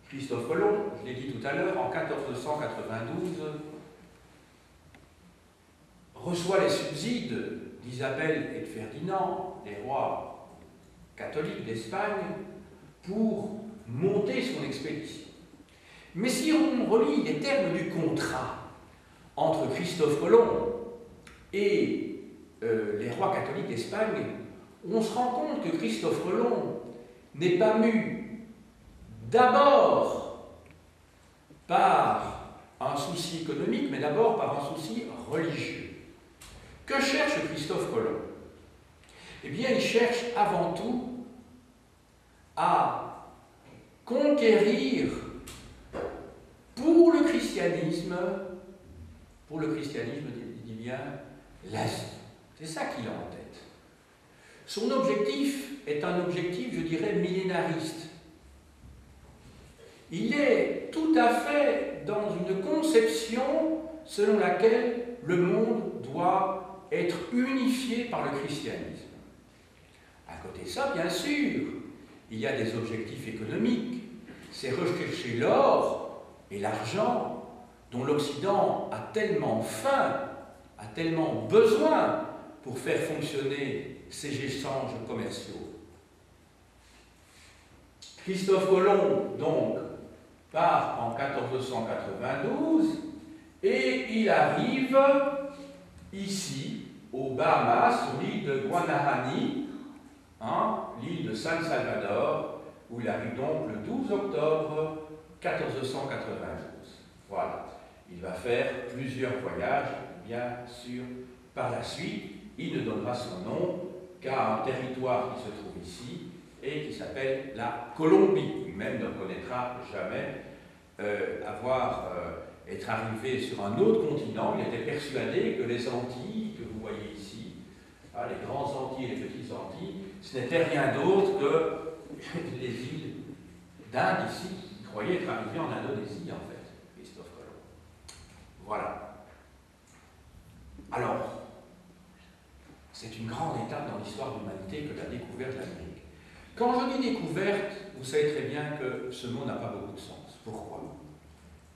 Christophe Colomb, je l'ai dit tout à l'heure, en 1492, reçoit les subsides d'Isabelle et de Ferdinand, les rois catholiques d'Espagne, pour monter son expédition. Mais si on relit les termes du contrat entre Christophe Colomb et les rois catholiques d'Espagne, on se rend compte que Christophe Colomb n'est pas mu d'abord par un souci économique, mais d'abord par un souci religieux. Que cherche Christophe Colomb? Eh bien, il cherche avant tout à conquérir pour le christianisme, il dit bien, l'Asie. C'est ça qu'il a en tête. Son objectif est un objectif, je dirais, millénariste. Il est tout à fait dans une conception selon laquelle le monde doit être unifié par le christianisme. À côté de ça, bien sûr, il y a des objectifs économiques. C'est rechercher l'or et l'argent dont l'Occident a tellement faim, a tellement besoin pour faire fonctionner ces échanges commerciaux. Christophe Colomb, donc, part en 1492 et il arrive ici, aux Bahamas, sur l'île de Guanahani, hein, l'île de San Salvador, où il arrive donc le 12 octobre 1492. Voilà. Il va faire plusieurs voyages, bien sûr, par la suite. Il ne donnera son nom qu'à un territoire qui se trouve ici et qui s'appelle la Colombie. Lui-même ne reconnaîtra jamais être arrivé sur un autre continent. Il était persuadé que les Antilles, que vous voyez ici, hein, les grands Antilles et les petites Antilles, ce n'était rien d'autre que les îles d'Inde ici. Il croyait être arrivé en Indonésie, en fait, Christophe Colomb. Voilà. Alors, c'est une grande étape dans l'histoire de l'humanité que la découverte de l'Amérique. Quand je dis découverte, vous savez très bien que ce mot n'a pas beaucoup de sens. Pourquoi?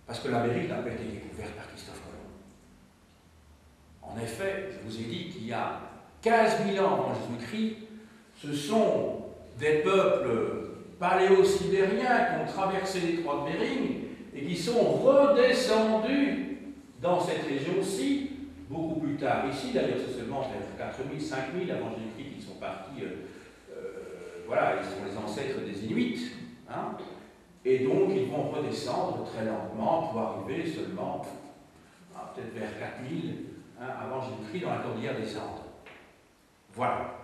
Parce que l'Amérique n'a pas été découverte par Christophe Colomb. En effet, je vous ai dit qu'il y a 15 000 ans avant Jésus-Christ, ce sont des peuples paléo-sibériens qui ont traversé l'étroit de Bering et qui sont redescendus dans cette région-ci beaucoup plus tard. Ici, d'ailleurs, c'est seulement vers 4 000, 5 000 avant Jésus-Christ qu'ils sont partis. Voilà, ils sont les ancêtres des Inuits. Hein, et donc, ils vont redescendre très lentement pour arriver seulement peut-être vers 4 000 avant Jésus-Christ dans la cordillère des Andes. Voilà.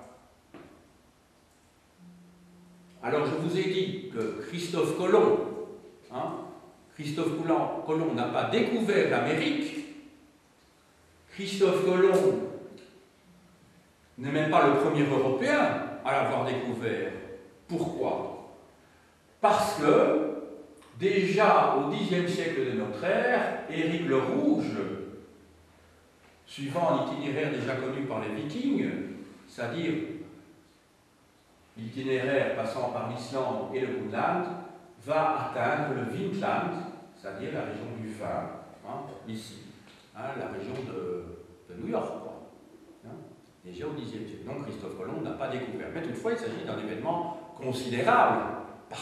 Alors, je vous ai dit que Christophe Colomb, Colomb n'a pas découvert l'Amérique. Christophe Colomb n'est même pas le premier Européen à l'avoir découvert. Pourquoi? Parce que, déjà au Xe siècle de notre ère, Éric le Rouge, suivant l'itinéraire déjà connu par les Vikings, c'est-à-dire l'itinéraire passant par l'Islande et le Groenland, va atteindre le Vindland, c'est-à-dire la région du vin, ici, la région de New York, quoi. Déjà au Xe siècle. Donc Christophe Colomb n'a pas découvert. Mais toutefois, il s'agit d'un événement considérable. À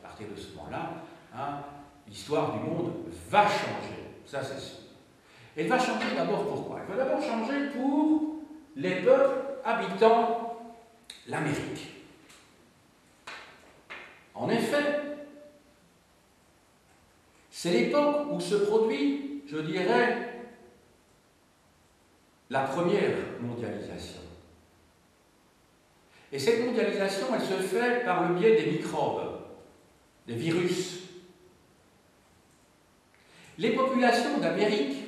partir de ce moment-là, l'histoire du monde va changer. Ça, c'est sûr. Elle va changer d'abord pourquoi? Elle va d'abord changer pour les peuples habitant l'Amérique. En effet, c'est l'époque où se produit, je dirais, la première mondialisation. Et cette mondialisation, elle se fait par le biais des microbes, des virus. Les populations d'Amérique,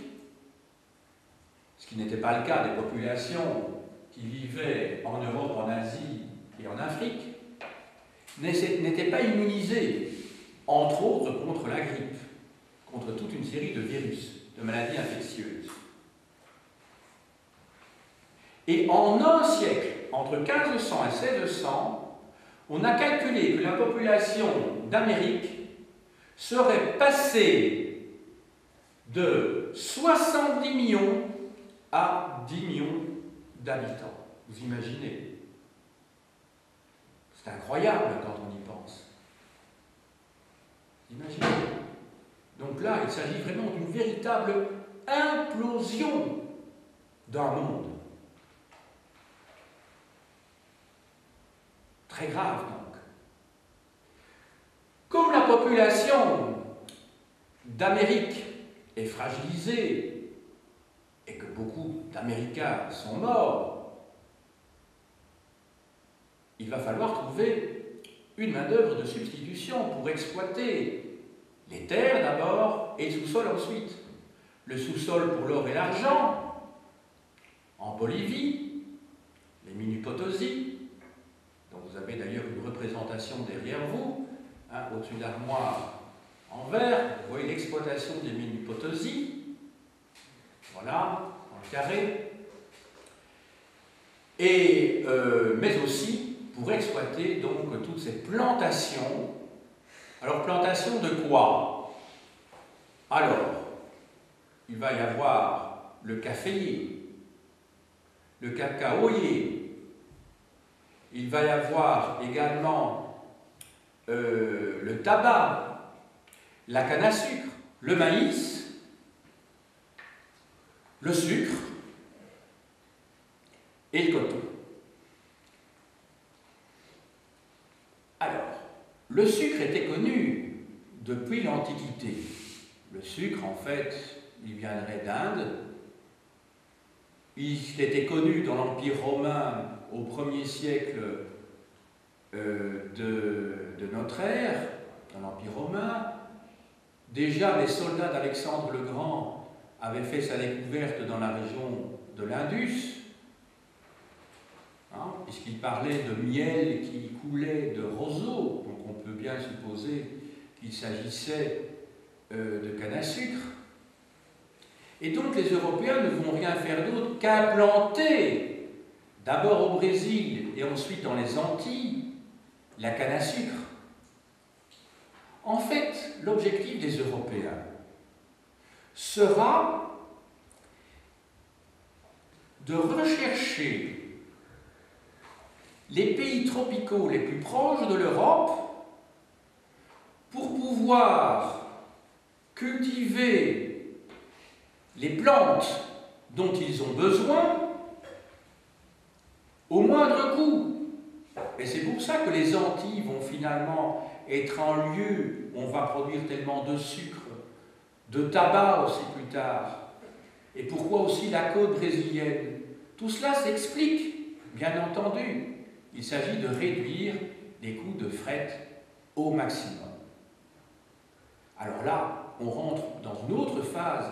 ce qui n'était pas le cas des populations qui vivaient en Europe, en Asie et en Afrique, n'étaient pas immunisées, entre autres, contre la grippe, contre toute une série de virus, de maladies infectieuses. Et en un siècle, entre 1500 et 1600, on a calculé que la population d'Amérique serait passée de 70 millions à 10 millions d'habitants. Vous imaginez? C'est incroyable quand on y pense. Vous imaginez? Donc là, il s'agit vraiment d'une véritable implosion d'un monde. Très grave, donc. Comme la population d'Amérique est fragilisée et que beaucoup d'Américains sont morts, il va falloir trouver une main-d'œuvre de substitution pour exploiter les terres d'abord et le sous-sol ensuite. Le sous-sol pour l'or et l'argent, en Bolivie, les Mini-Potosí, dont vous avez d'ailleurs une représentation derrière vous, au-dessus de l'armoire en vert, vous voyez l'exploitation des Mini-Potosí, voilà, en carré, et, mais aussi pour exploiter donc toutes ces plantations. Alors, plantation de quoi? Alors, il va y avoir le caféier, le cacaoyer, il va y avoir également le tabac, la canne à sucre, le maïs, le sucre et le coton. Alors, le sucre était connu depuis l'Antiquité. Le sucre, en fait, il viendrait d'Inde. Il était connu dans l'Empire romain au 1er siècle de notre ère, dans l'Empire romain. Déjà, les soldats d'Alexandre le Grand avaient fait sa découverte dans la région de l'Indus, puisqu'il parlait de miel qui coulait de roseaux, donc on peut bien supposer qu'il s'agissait de canne à sucre. Et donc les Européens ne vont rien faire d'autre qu'implanter, d'abord au Brésil et ensuite dans les Antilles, la canne à sucre. En fait, l'objectif des Européens sera de rechercher les pays tropicaux les plus proches de l'Europe pour pouvoir cultiver les plantes dont ils ont besoin au moindre coût. Et c'est pour ça que les Antilles vont finalement être un lieu où on va produire tellement de sucre, de tabac aussi plus tard, et pourquoi aussi la côte brésilienne. Tout cela s'explique, bien entendu. Il s'agit de réduire les coûts de fret au maximum. Alors là, on rentre dans une autre phase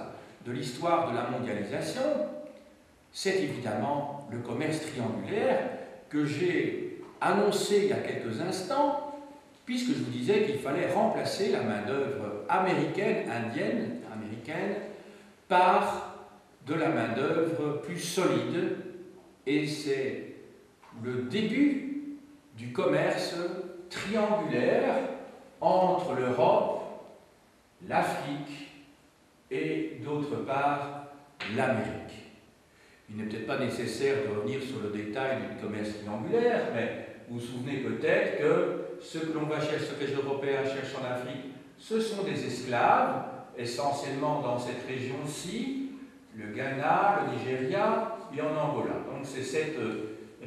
de l'histoire de la mondialisation. C'est évidemment le commerce triangulaire que j'ai annoncé il y a quelques instants, puisque je vous disais qu'il fallait remplacer la main-d'œuvre américaine, indienne, américaine, par de la main-d'œuvre plus solide, et c'est le début du commerce triangulaire entre l'Europe, l'Afrique et d'autre part l'Amérique. Il n'est peut-être pas nécessaire de revenir sur le détail du commerce triangulaire, mais vous vous souvenez peut-être que ce que l'on va chercher, ce que les Européens cherchent en Afrique, ce sont des esclaves, essentiellement dans cette région-ci, le Ghana, le Nigeria et en Angola. Donc c'est cette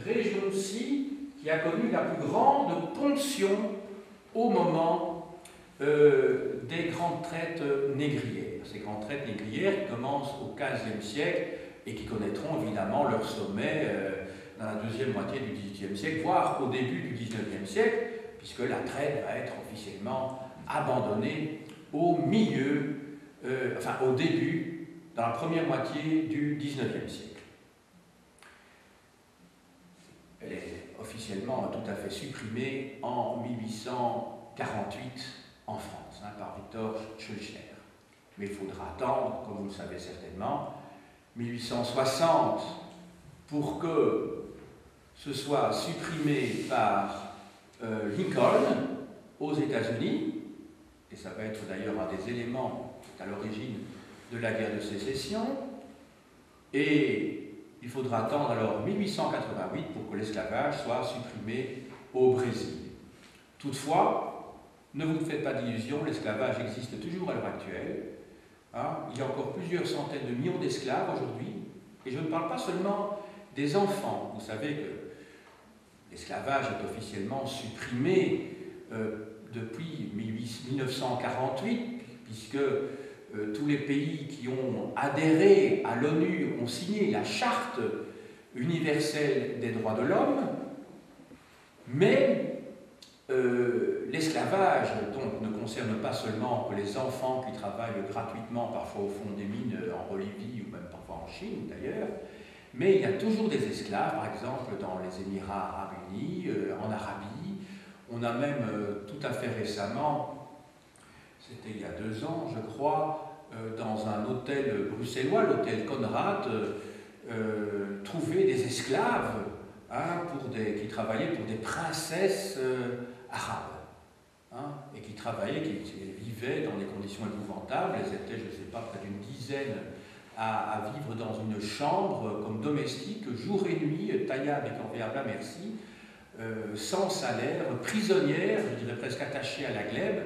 région-ci qui a connu la plus grande ponction au moment des grandes traites négrières. Ces grandes traites négrières qui commencent au XVe siècle et qui connaîtront évidemment leur sommet dans la deuxième moitié du XVIIIe siècle, voire au début du XIXe siècle, puisque la traite va être officiellement abandonnée au milieu, au début, dans la première moitié du XIXe siècle. Elle est officiellement tout à fait supprimée en 1848 en France, par Victor Schœlcher. Mais il faudra attendre, comme vous le savez certainement, 1860 pour que ce soit supprimé par Lincoln aux États-Unis, et ça va être d'ailleurs un des éléments à l'origine de la guerre de sécession, et il faudra attendre alors 1888 pour que l'esclavage soit supprimé au Brésil. Toutefois, ne vous faites pas d'illusions, l'esclavage existe toujours à l'heure actuelle. Il y a encore plusieurs centaines de millions d'esclaves aujourd'hui, et je ne parle pas seulement des enfants. Vous savez que l'esclavage est officiellement supprimé depuis 1948, puisque tous les pays qui ont adhéré à l'ONU ont signé la Charte universelle des droits de l'homme, mais l'esclavage donc ne concerne pas seulement que les enfants qui travaillent gratuitement, parfois au fond des mines en Bolivie ou même parfois en Chine d'ailleurs, mais il y a toujours des esclaves, par exemple dans les Émirats arabes unis, en Arabie. On a même tout à fait récemment, c'était il y a 2 ans je crois, dans un hôtel bruxellois, l'hôtel Conrad, trouvé des esclaves qui travaillaient pour des princesses arabes. Et qui travaillaient, qui vivaient dans des conditions épouvantables. Elles étaient, je ne sais pas, près d'une dizaine à vivre dans une chambre comme domestiques, jour et nuit, taillées avec enviable à merci, sans salaire, prisonnières, je dirais presque attachées à la glèbe,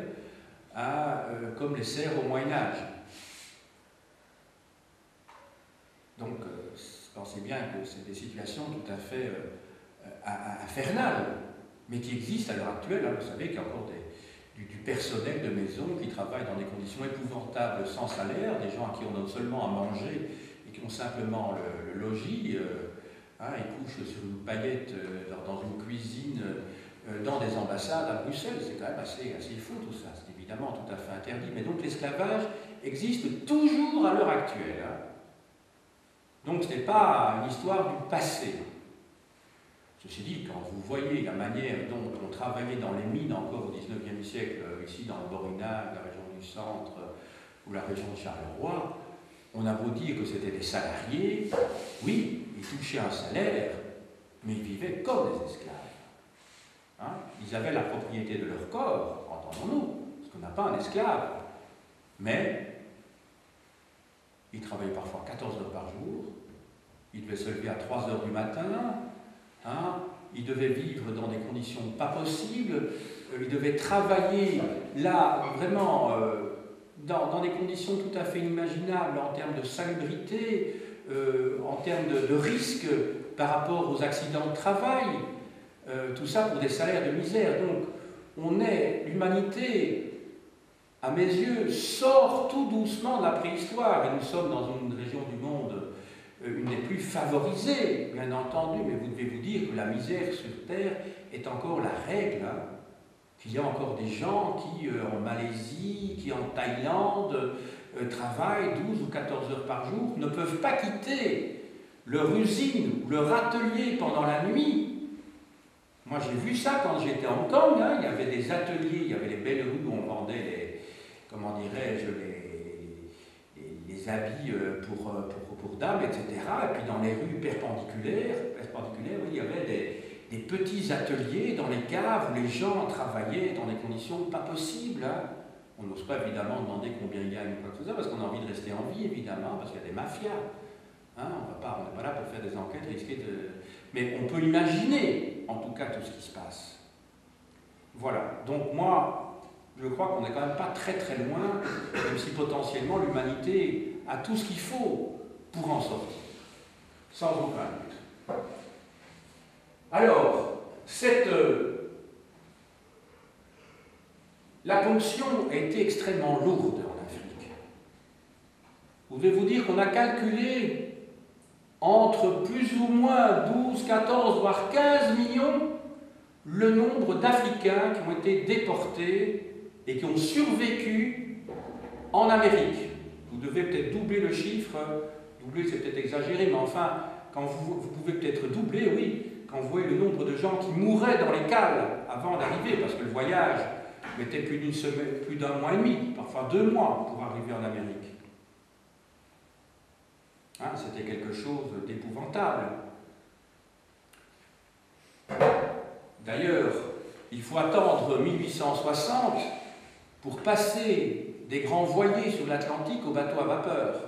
comme les serfs au Moyen-Âge. Donc, pensez bien que c'est des situations tout à fait infernales, mais qui existent à l'heure actuelle. Vous savez qu'il y a encore du personnel de maison qui travaille dans des conditions épouvantables sans salaire, des gens à qui on donne seulement à manger et qui ont simplement le logis. Ils couchent sur une paillette dans une cuisine, dans des ambassades à Bruxelles. C'est quand même assez fou tout ça. C'est évidemment tout à fait interdit. Mais donc l'esclavage existe toujours à l'heure actuelle. Donc ce n'est pas une histoire du passé. Ceci dit, quand vous voyez la manière dont on travaillait dans les mines encore au XIXe siècle, ici dans le Borinage, la région du centre ou la région de Charleroi, On a beau dire que c'était des salariés, oui, ils touchaient un salaire, mais ils vivaient comme des esclaves. Hein? Ils avaient la propriété de leur corps, entendons-nous, parce qu'on n'a pas un esclave, mais ils travaillaient parfois 14 heures par jour, ils devaient se lever à 3 heures du matin, hein? Ils devaient vivre dans des conditions pas possibles, ils devaient travailler là, vraiment, dans des conditions tout à fait inimaginables en termes de salubrité, en termes de risque par rapport aux accidents de travail, tout ça pour des salaires de misère. Donc, l'humanité, à mes yeux, sort tout doucement de la préhistoire, et nous sommes dans une région du monde une des plus favorisées, bien entendu, mais vous devez vous dire que la misère sur Terre est encore la règle, hein, qu'il y a encore des gens qui, en Malaisie, qui en Thaïlande, travaillent 12 ou 14 heures par jour, ne peuvent pas quitter leur usine ou leur atelier pendant la nuit. Moi, j'ai vu ça quand j'étais à Hong Kong, hein, il y avait des ateliers, il y avait les belles rues où on vendait les, comment dirais-je, les habits pour dames, etc. Et puis dans les rues perpendiculaires, oui, il y avait des petits ateliers dans les caves où les gens travaillaient dans des conditions pas possibles. Hein. On n'ose pas évidemment demander combien il gagne ou quoi que ce soit, parce qu'on a envie de rester en vie, évidemment, parce qu'il y a des mafias. Hein, on n'est pas là pour faire des enquêtes, risquer de... Mais on peut imaginer, en tout cas, tout ce qui se passe. Voilà. Donc moi, je crois qu'on n'est quand même pas très très loin, même si potentiellement l'humanité a tout ce qu'il faut pour en sortir. Sans aucun doute. Alors, la ponction a été extrêmement lourde en Afrique. Vous devez vous dire qu'on a calculé entre plus ou moins 12, 14, voire 15 millions le nombre d'Africains qui ont été déportés et qui ont survécu en Amérique. Vous devez peut-être doubler le chiffre, doubler c'est peut-être exagéré, mais enfin, quand vous pouvez peut-être doubler, oui, quand vous voyez le nombre de gens qui mouraient dans les cales avant d'arriver, parce que le voyage mettait plus d'une semaine, plus d'un mois et demi, parfois 2 mois pour arriver en Amérique. Hein, c'était quelque chose d'épouvantable. D'ailleurs, il faut attendre 1860 pour passer des grands voiliers sur l'Atlantique aux bateaux à vapeur,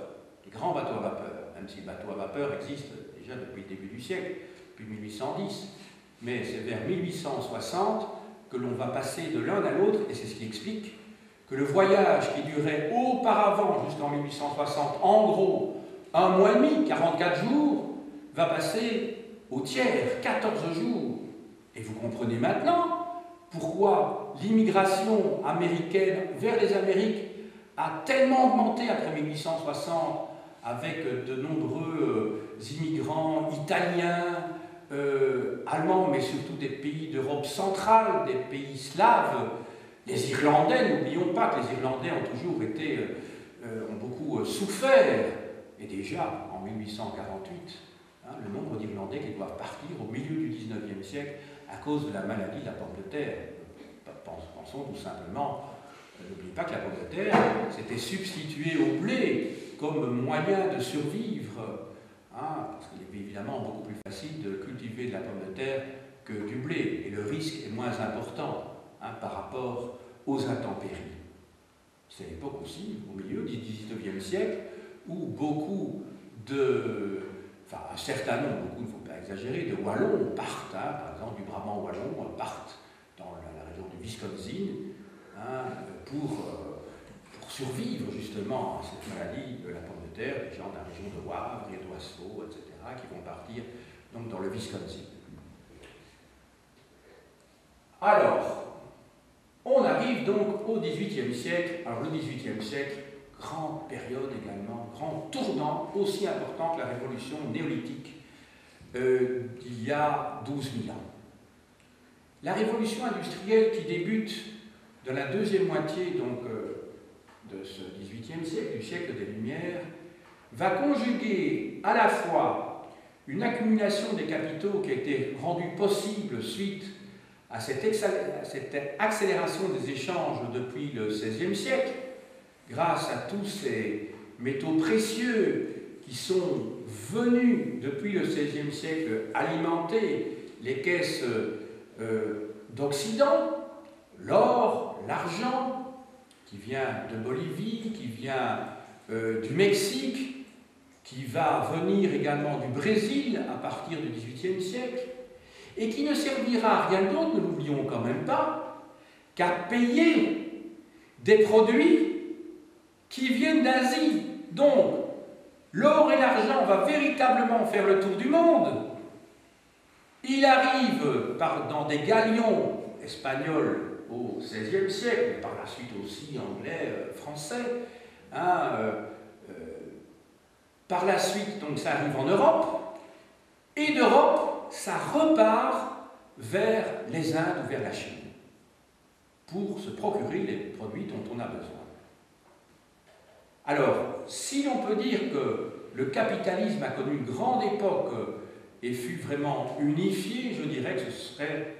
des grands bateaux à vapeur, même si le bateau à vapeur existe déjà depuis le début du siècle, depuis 1810, mais c'est vers 1860 que l'on va passer de l'un à l'autre, et c'est ce qui explique que le voyage qui durait auparavant, jusqu'en 1860, en gros, 1 mois et demi, 44 jours, va passer au tiers, 14 jours. Et vous comprenez maintenant pourquoi l'immigration américaine vers les Amériques a tellement augmenté après 1860, avec de nombreux immigrants italiens, allemands, mais surtout des pays d'Europe centrale, des pays slaves, les Irlandais. N'oublions pas que les Irlandais ont toujours été, ont beaucoup souffert. Et déjà, en 1848, hein, le nombre d'Irlandais qui doivent partir au milieu du XIXe siècle à cause de la maladie de la pomme de terre. Pensons tout simplement, n'oubliez pas que la pomme de terre s'était substituée au blé comme moyen de survivre, hein, parce qu'il est évidemment beaucoup plus facile de cultiver de la pomme de terre que du blé, et le risque est moins important, hein, par rapport aux intempéries. C'est l'époque aussi, au milieu du XIXe siècle, où beaucoup enfin un certain nombre, beaucoup, il ne faut pas exagérer, de Wallons partent, hein, par exemple du Brabant wallon, partent dans la région du Wisconsin, hein, pour survivre justement à cette maladie de la pomme de terre, des gens de la région de Wavre et d'Oisseau, etc., qui vont partir donc dans le Wisconsin. Alors, on arrive donc au XVIIIe siècle. Alors le XVIIIe siècle, grande période également, grand tournant, aussi important que la révolution néolithique d'il y a 12 000 ans. La révolution industrielle qui débute dans la deuxième moitié donc, de ce XVIIIe siècle, du siècle des Lumières, va conjuguer à la fois une accumulation des capitaux qui a été rendue possible suite à cette accélération des échanges depuis le XVIe siècle, grâce à tous ces métaux précieux qui sont venus depuis le XVIe siècle alimenter les caisses d'Occident, l'or, l'argent, qui vient de Bolivie, qui vient du Mexique, qui va venir également du Brésil à partir du XVIIIe siècle, et qui ne servira à rien d'autre, ne l'oublions quand même pas, qu'à payer des produits qui viennent d'Asie. Donc, l'or et l'argent va véritablement faire le tour du monde. Il arrive dans des galions espagnols au XVIe siècle, mais par la suite aussi anglais, français. Par la suite, donc, ça arrive en Europe, et d'Europe, ça repart vers les Indes ou vers la Chine, pour se procurer les produits dont on a besoin. Alors, si l'on peut dire que le capitalisme a connu une grande époque et fut vraiment unifié, je dirais que ce serait,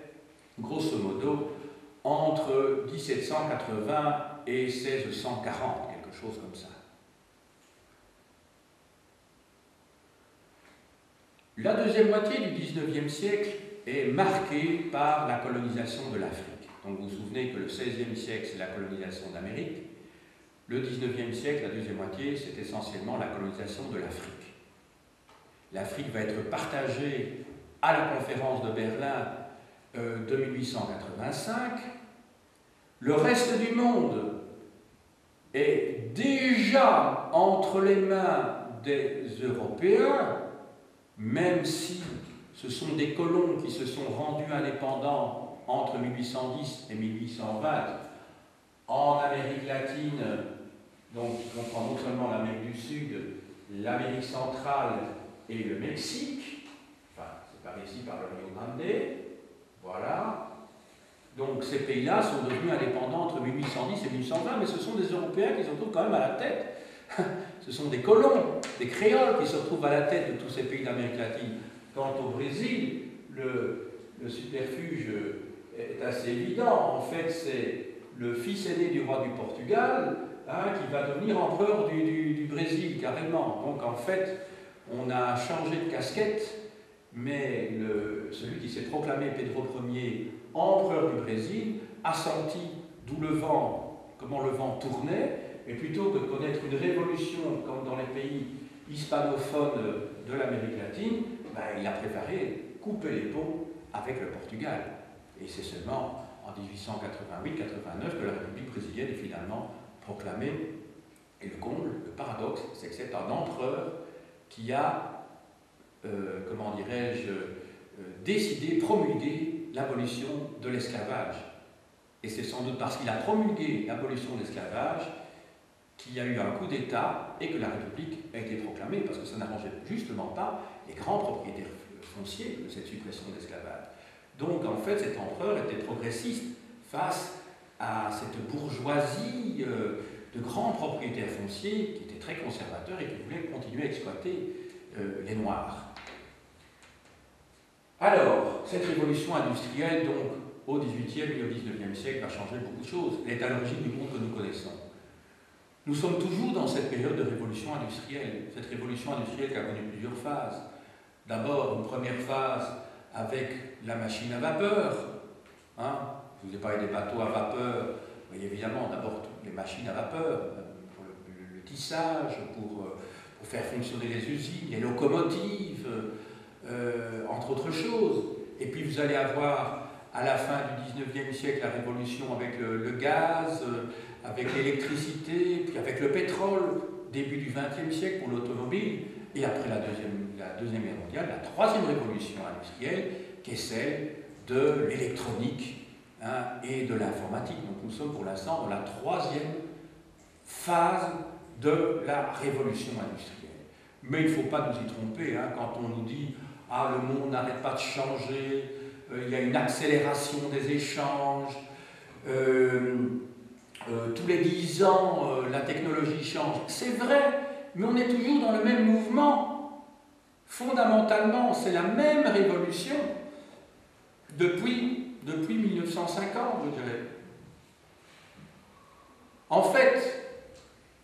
grosso modo, entre 1780 et 1640, quelque chose comme ça. La deuxième moitié du XIXe siècle est marquée par la colonisation de l'Afrique. Donc vous vous souvenez que le XVIe siècle, c'est la colonisation d'Amérique. Le XIXe siècle, la deuxième moitié, c'est essentiellement la colonisation de l'Afrique. L'Afrique va être partagée à la conférence de Berlin de 1885. Le reste du monde est déjà entre les mains des Européens, même si ce sont des colons qui se sont rendus indépendants entre 1810 et 1820 en Amérique latine, donc qui comprend non seulement l'Amérique du Sud, l'Amérique centrale et le Mexique, enfin séparés ici par le Rio Grande, voilà. Donc ces pays-là sont devenus indépendants entre 1810 et 1820, mais ce sont des Européens qui se retrouvent quand même à la tête. Ce sont des colons, des créoles qui se retrouvent à la tête de tous ces pays d'Amérique latine. Quant au Brésil, le subterfuge est assez évident. En fait, c'est le fils aîné du roi du Portugal qui va devenir empereur du Brésil, carrément. Donc en fait, on a changé de casquette, mais celui qui s'est proclamé Pedro Ier empereur du Brésil a senti d'où le vent, comment le vent tournait, et plutôt que de connaître une révolution comme dans les pays hispanophones de l'Amérique latine, il a préféré couper les ponts avec le Portugal. Et c'est seulement en 1888-89 que la République brésilienne est finalement proclamée. Et le comble, le paradoxe, c'est que c'est un empereur qui a, comment dirais-je, décidé, promulgué l'abolition de l'esclavage. Et c'est sans doute parce qu'il a promulgué l'abolition de l'esclavage qu'il y a eu un coup d'État et que la République a été proclamée, parce que ça n'arrangeait justement pas les grands propriétaires fonciers de cette suppression de l'esclavage. Donc en fait, cet empereur était progressiste face à cette bourgeoisie de grands propriétaires fonciers qui étaient très conservateurs et qui voulaient continuer à exploiter les Noirs. Alors, cette révolution industrielle, donc, au XVIIIe et au XIXe siècle, va changer beaucoup de choses. Elle est à l'origine du monde que nous connaissons. Nous sommes toujours dans cette période de révolution industrielle. Cette révolution industrielle qui a connu plusieurs phases. D'abord, une première phase avec la machine à vapeur. Je vous ai parlé des bateaux à vapeur. Vous voyez évidemment d'abord toutes les machines à vapeur, pour le tissage, pour faire fonctionner les usines, les locomotives, entre autres choses. Et puis vous allez avoir à la fin du XIXe siècle la révolution avec le gaz, avec l'électricité, puis avec le pétrole, début du XXe siècle pour l'automobile, et après la Deuxième Guerre mondiale, la troisième révolution industrielle, qui est celle de l'électronique et de l'informatique. Donc nous sommes pour l'instant dans la troisième phase de la révolution industrielle. Mais il ne faut pas nous y tromper, quand on nous dit « Ah, le monde n'arrête pas de changer, il y a une accélération des échanges, tous les 10 ans, la technologie change. » C'est vrai, mais on est toujours dans le même mouvement. Fondamentalement, c'est la même révolution depuis 1950, je dirais. En fait,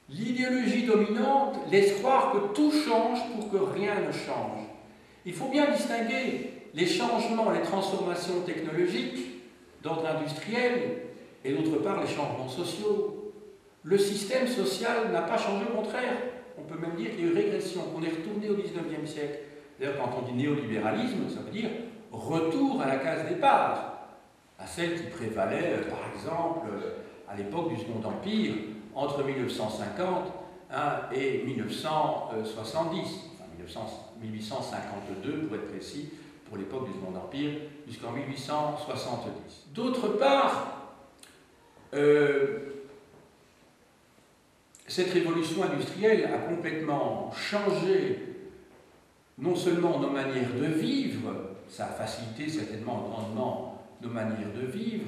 l'idée l'idéologie dominante laisse croire que tout change pour que rien ne change. Il faut bien distinguer les changements, les transformations technologiques d'ordre industriel et d'autre part les changements sociaux. Le système social n'a pas changé, au contraire. On peut même dire qu'il y a eu régression, qu'on est retourné au XIXe siècle. D'ailleurs, quand on dit néolibéralisme, ça veut dire retour à la case départ, à celle qui prévalait, par exemple, à l'époque du Second Empire, entre 1950 et 1970, enfin 1852 pour être précis, pour l'époque du Second Empire, jusqu'en 1870. D'autre part, cette révolution industrielle a complètement changé non seulement nos manières de vivre, ça a facilité certainement grandement nos manières de vivre,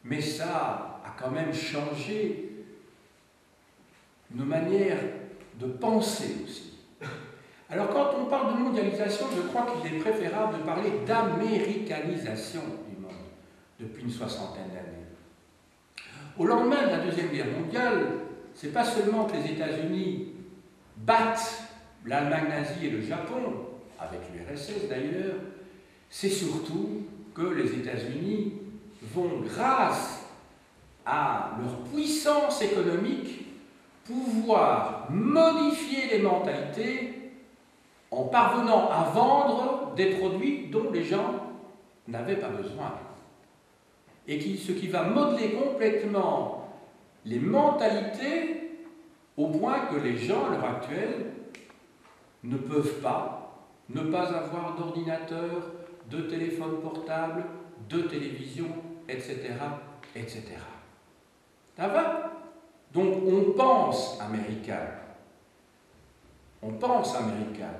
mais ça a quand même changé nos manières de penser aussi. Alors quand on parle de mondialisation, je crois qu'il est préférable de parler d'américanisation du monde depuis une soixantaine d'années. Au lendemain de la Deuxième Guerre mondiale, c'est pas seulement que les États-Unis battent l'Allemagne nazie et le Japon, avec l'URSS d'ailleurs, c'est surtout que les États-Unis vont, grâce à leur puissance économique, pouvoir modifier les mentalités en parvenant à vendre des produits dont les gens n'avaient pas besoin. Et ce qui va modeler complètement les mentalités au point que les gens, à l'heure actuelle, ne peuvent pas ne pas avoir d'ordinateur, de téléphone portable, de télévision, etc., etc. Ça va? Donc on pense américain. On pense américain.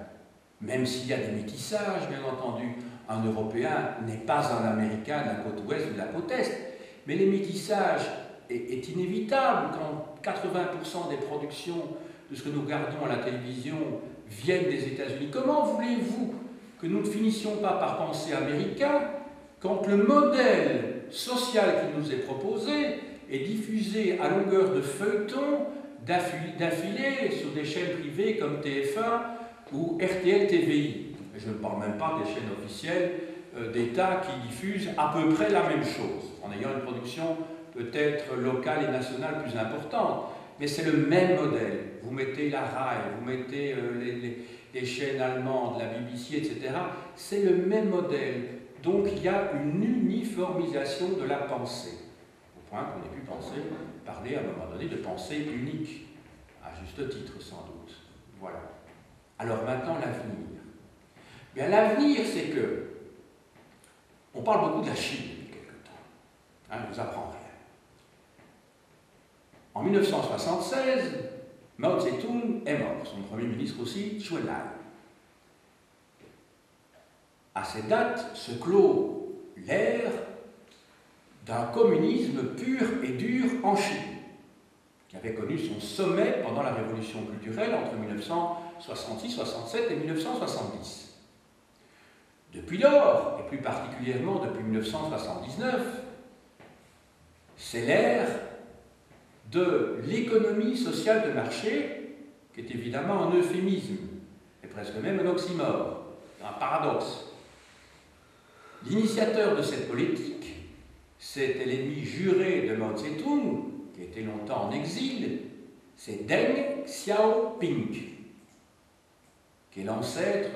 Même s'il y a des métissages, bien entendu. Un Européen n'est pas un Américain de la côte ouest ou de la côte est. Mais les métissages est inévitable quand 80% des productions de ce que nous regardons à la télévision viennent des États-Unis. Comment voulez-vous que nous ne finissions pas par penser américain quand le modèle social qui nous est proposé est diffusé à longueur de feuilletons d'affilée sur des chaînes privées comme TF1 ou RTL TVI. Je ne parle même pas des chaînes officielles d'État qui diffusent à peu près la même chose, en ayant une production peut-être locale et nationale plus importante. Mais c'est le même modèle. Vous mettez la RAI, vous mettez les chaînes allemandes, la BBC, etc. C'est le même modèle. Donc il y a une uniformisation de la pensée. Au point qu'on ait pu parler à un moment donné de pensée unique. À juste titre, sans doute. Voilà. Alors maintenant, l'avenir. Bien, l'avenir, c'est que on parle beaucoup de la Chine depuis quelque temps. Je ne vous apprends rien. En 1976, Mao Tse-tung est mort, son premier ministre aussi, Zhou Enlai. À cette date se clôt l'ère d'un communisme pur et dur en Chine, qui avait connu son sommet pendant la révolution culturelle entre 1966, 67 et 1970. Depuis lors, et plus particulièrement depuis 1979, c'est l'ère de l'économie sociale de marché, qui est évidemment un euphémisme, et presque même un oxymore, un paradoxe. L'initiateur de cette politique, c'était l'ennemi juré de Mao Tse-tung, qui était longtemps en exil, c'est Deng Xiaoping, qui est l'ancêtre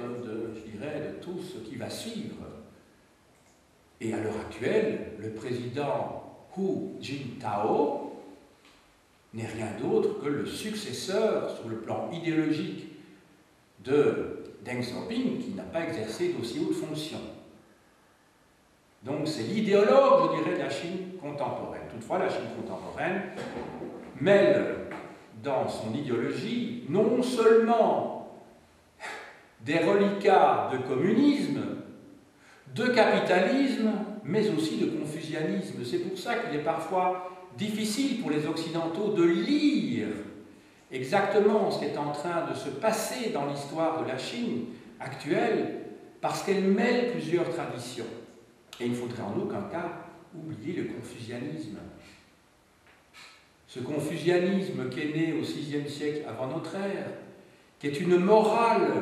je dirais, de tout ce qui va suivre. Et à l'heure actuelle, le président Hu Jintao n'est rien d'autre que le successeur sur le plan idéologique de Deng Xiaoping, qui n'a pas exercé d'aussi haute fonction. Donc c'est l'idéologue, je dirais, de la Chine contemporaine. Toutefois, la Chine contemporaine mêle dans son idéologie non seulement des reliquats de communisme, de capitalisme, mais aussi de confucianisme. C'est pour ça qu'il est parfois difficile pour les Occidentaux de lire exactement ce qui est en train de se passer dans l'histoire de la Chine actuelle, parce qu'elle mêle plusieurs traditions. Et il ne faudrait en aucun cas oublier le confucianisme. ce confucianisme qui est né au VIe siècle avant notre ère, qui est une morale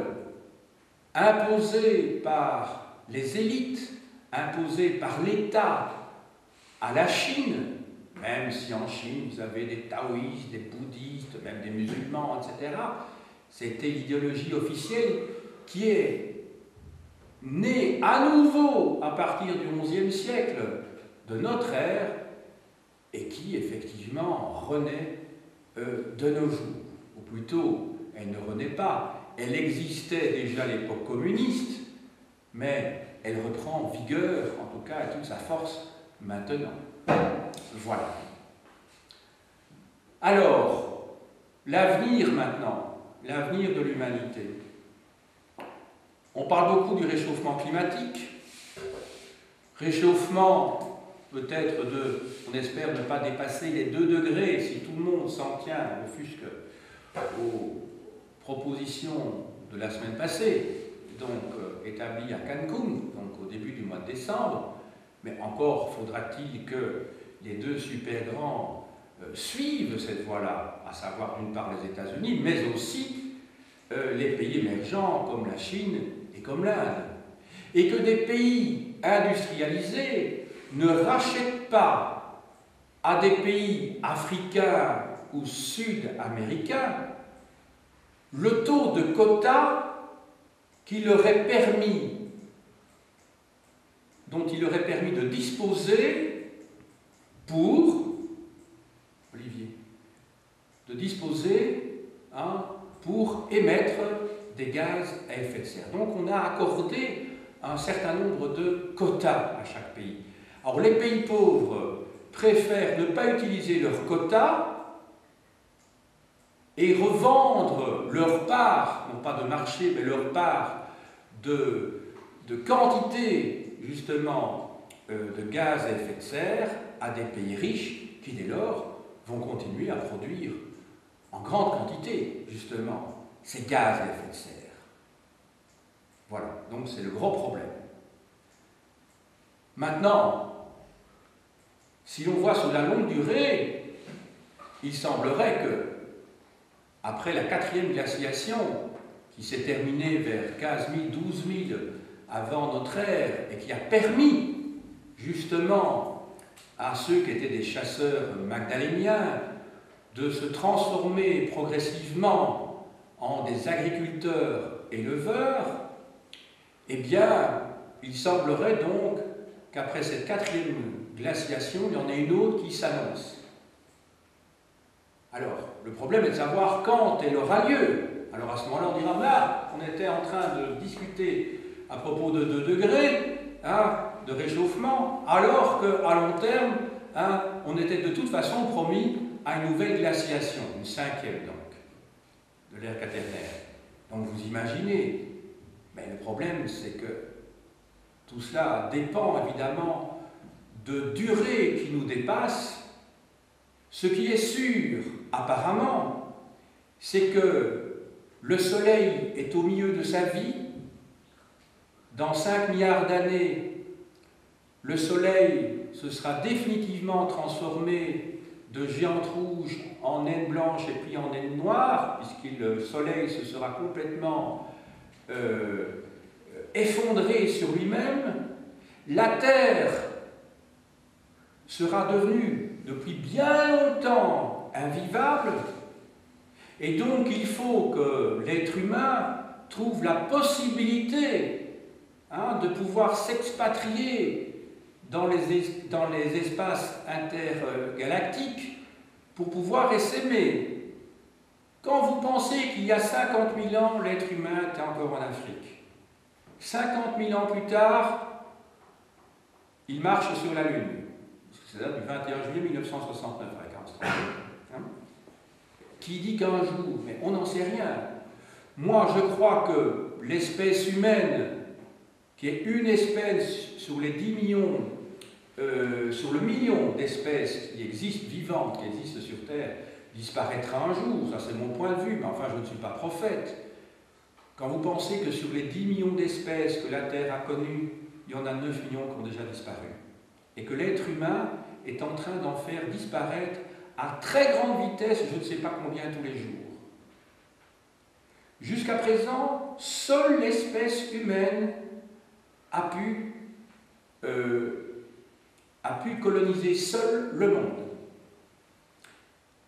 imposée par les élites, imposée par l'État à la Chine, même si en Chine vous avez des taoïstes, des bouddhistes, même des musulmans, etc. C'était l'idéologie officielle qui est née à nouveau à partir du XIe siècle de notre ère et qui effectivement renaît de nos jours. Ou plutôt, elle ne renaît pas. Elle existait déjà à l'époque communiste, mais elle reprend vigueur, en tout cas, à toute sa force maintenant. Voilà. Alors, l'avenir maintenant, l'avenir de l'humanité. On parle beaucoup du réchauffement climatique. Réchauffement, peut-être on espère ne pas dépasser les 2 degrés si tout le monde s'en tient, ne fût-ce qu'aux propositions de la semaine passée, donc établies à Cancun, donc au début du mois de décembre. Mais encore faudra-t-il que les 2 super grands suivent cette voie-là, à savoir d'une part les États-Unis, mais aussi les pays émergents comme la Chine et comme l'Inde. Et que des pays industrialisés ne rachètent pas à des pays africains ou sud-américains le taux de quotas dont il leur est permis de disposer pour émettre des gaz à effet de serre. Donc on a accordé un certain nombre de quotas à chaque pays. Alors les pays pauvres préfèrent ne pas utiliser leurs quotas et revendre leur part, non pas de marché, mais leur part de quantité justement de gaz à effet de serre à des pays riches qui dès lors vont continuer à produire en grande quantité justement ces gaz à effet de serre. Voilà, donc c'est le gros problème. Maintenant, si l'on voit sur la longue durée, il semblerait que, après la 4e glaciation, qui s'est terminée vers 15 000, 12 000 avant notre ère, et qui a permis justement à ceux qui étaient des chasseurs magdaléniens de se transformer progressivement en des agriculteurs éleveurs, eh bien, il semblerait donc qu'après cette 4e glaciation, il y en ait une autre qui s'annonce. Alors, le problème est de savoir quand elle aura lieu. Alors à ce moment-là, on dira, là, on était en train de discuter à propos de 2 degrés de réchauffement, alors qu'à long terme, on était de toute façon promis à une nouvelle glaciation, une 5e donc, de l'ère quaternaire. Donc vous imaginez, mais le problème c'est que tout cela dépend évidemment de durées qui nous dépassent. Ce qui est sûr, apparemment, c'est que le Soleil est au milieu de sa vie. Dans 5 milliards d'années, le Soleil se sera définitivement transformé de géante rouge en naine blanche et puis en naine noire, puisque le Soleil se sera complètement effondré sur lui-même. La Terre sera devenue depuis bien longtemps invivable, et donc il faut que l'être humain trouve la possibilité de pouvoir s'expatrier dans les espaces intergalactiques pour pouvoir essaimer. Quand vous pensez qu'il y a 50 000 ans, l'être humain était encore en Afrique. 50 000 ans plus tard, il marche sur la Lune. C'est-à-dire du 21 juillet 1969 avec Armstrong. Qui dit qu'un jour, mais on n'en sait rien. Moi, je crois que l'espèce humaine, qui est une espèce sur les 10 millions, sur le million d'espèces qui existent, vivantes, qui existent sur Terre, disparaîtra un jour. Ça, c'est mon point de vue, mais enfin, je ne suis pas prophète. Quand vous pensez que sur les 10 millions d'espèces que la Terre a connues, il y en a 9 millions qui ont déjà disparu, et que l'être humain est en train d'en faire disparaître à très grande vitesse, je ne sais pas combien tous les jours. Jusqu'à présent, seule l'espèce humaine a pu coloniser seule le monde.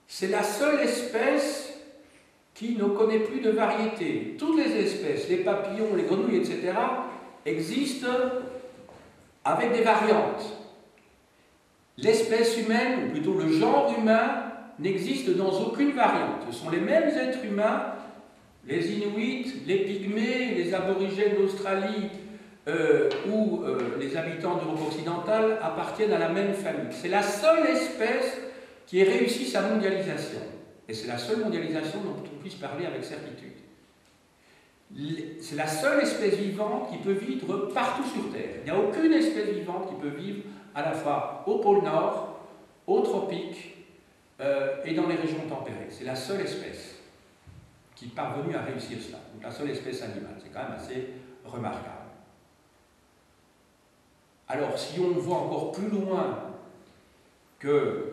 C'est la seule espèce qui ne connaît plus de variété. Toutes les espèces, les papillons, les grenouilles, etc., existent avec des variantes. L'espèce humaine, ou plutôt le genre humain, n'existe dans aucune variante. Ce sont les mêmes êtres humains, les Inuits, les Pygmées, les aborigènes d'Australie ou les habitants d'Europe occidentale appartiennent à la même famille. C'est la seule espèce qui ait réussi sa mondialisation. Et c'est la seule mondialisation dont on puisse parler avec certitude. C'est la seule espèce vivante qui peut vivre partout sur Terre. Il n'y a aucune espèce vivante qui peut vivre à la fois au pôle Nord, aux tropiques et dans les régions tempérées. C'est la seule espèce qui est parvenue à réussir cela. Donc la seule espèce animale. C'est quand même assez remarquable. Alors, si on voit encore plus loin que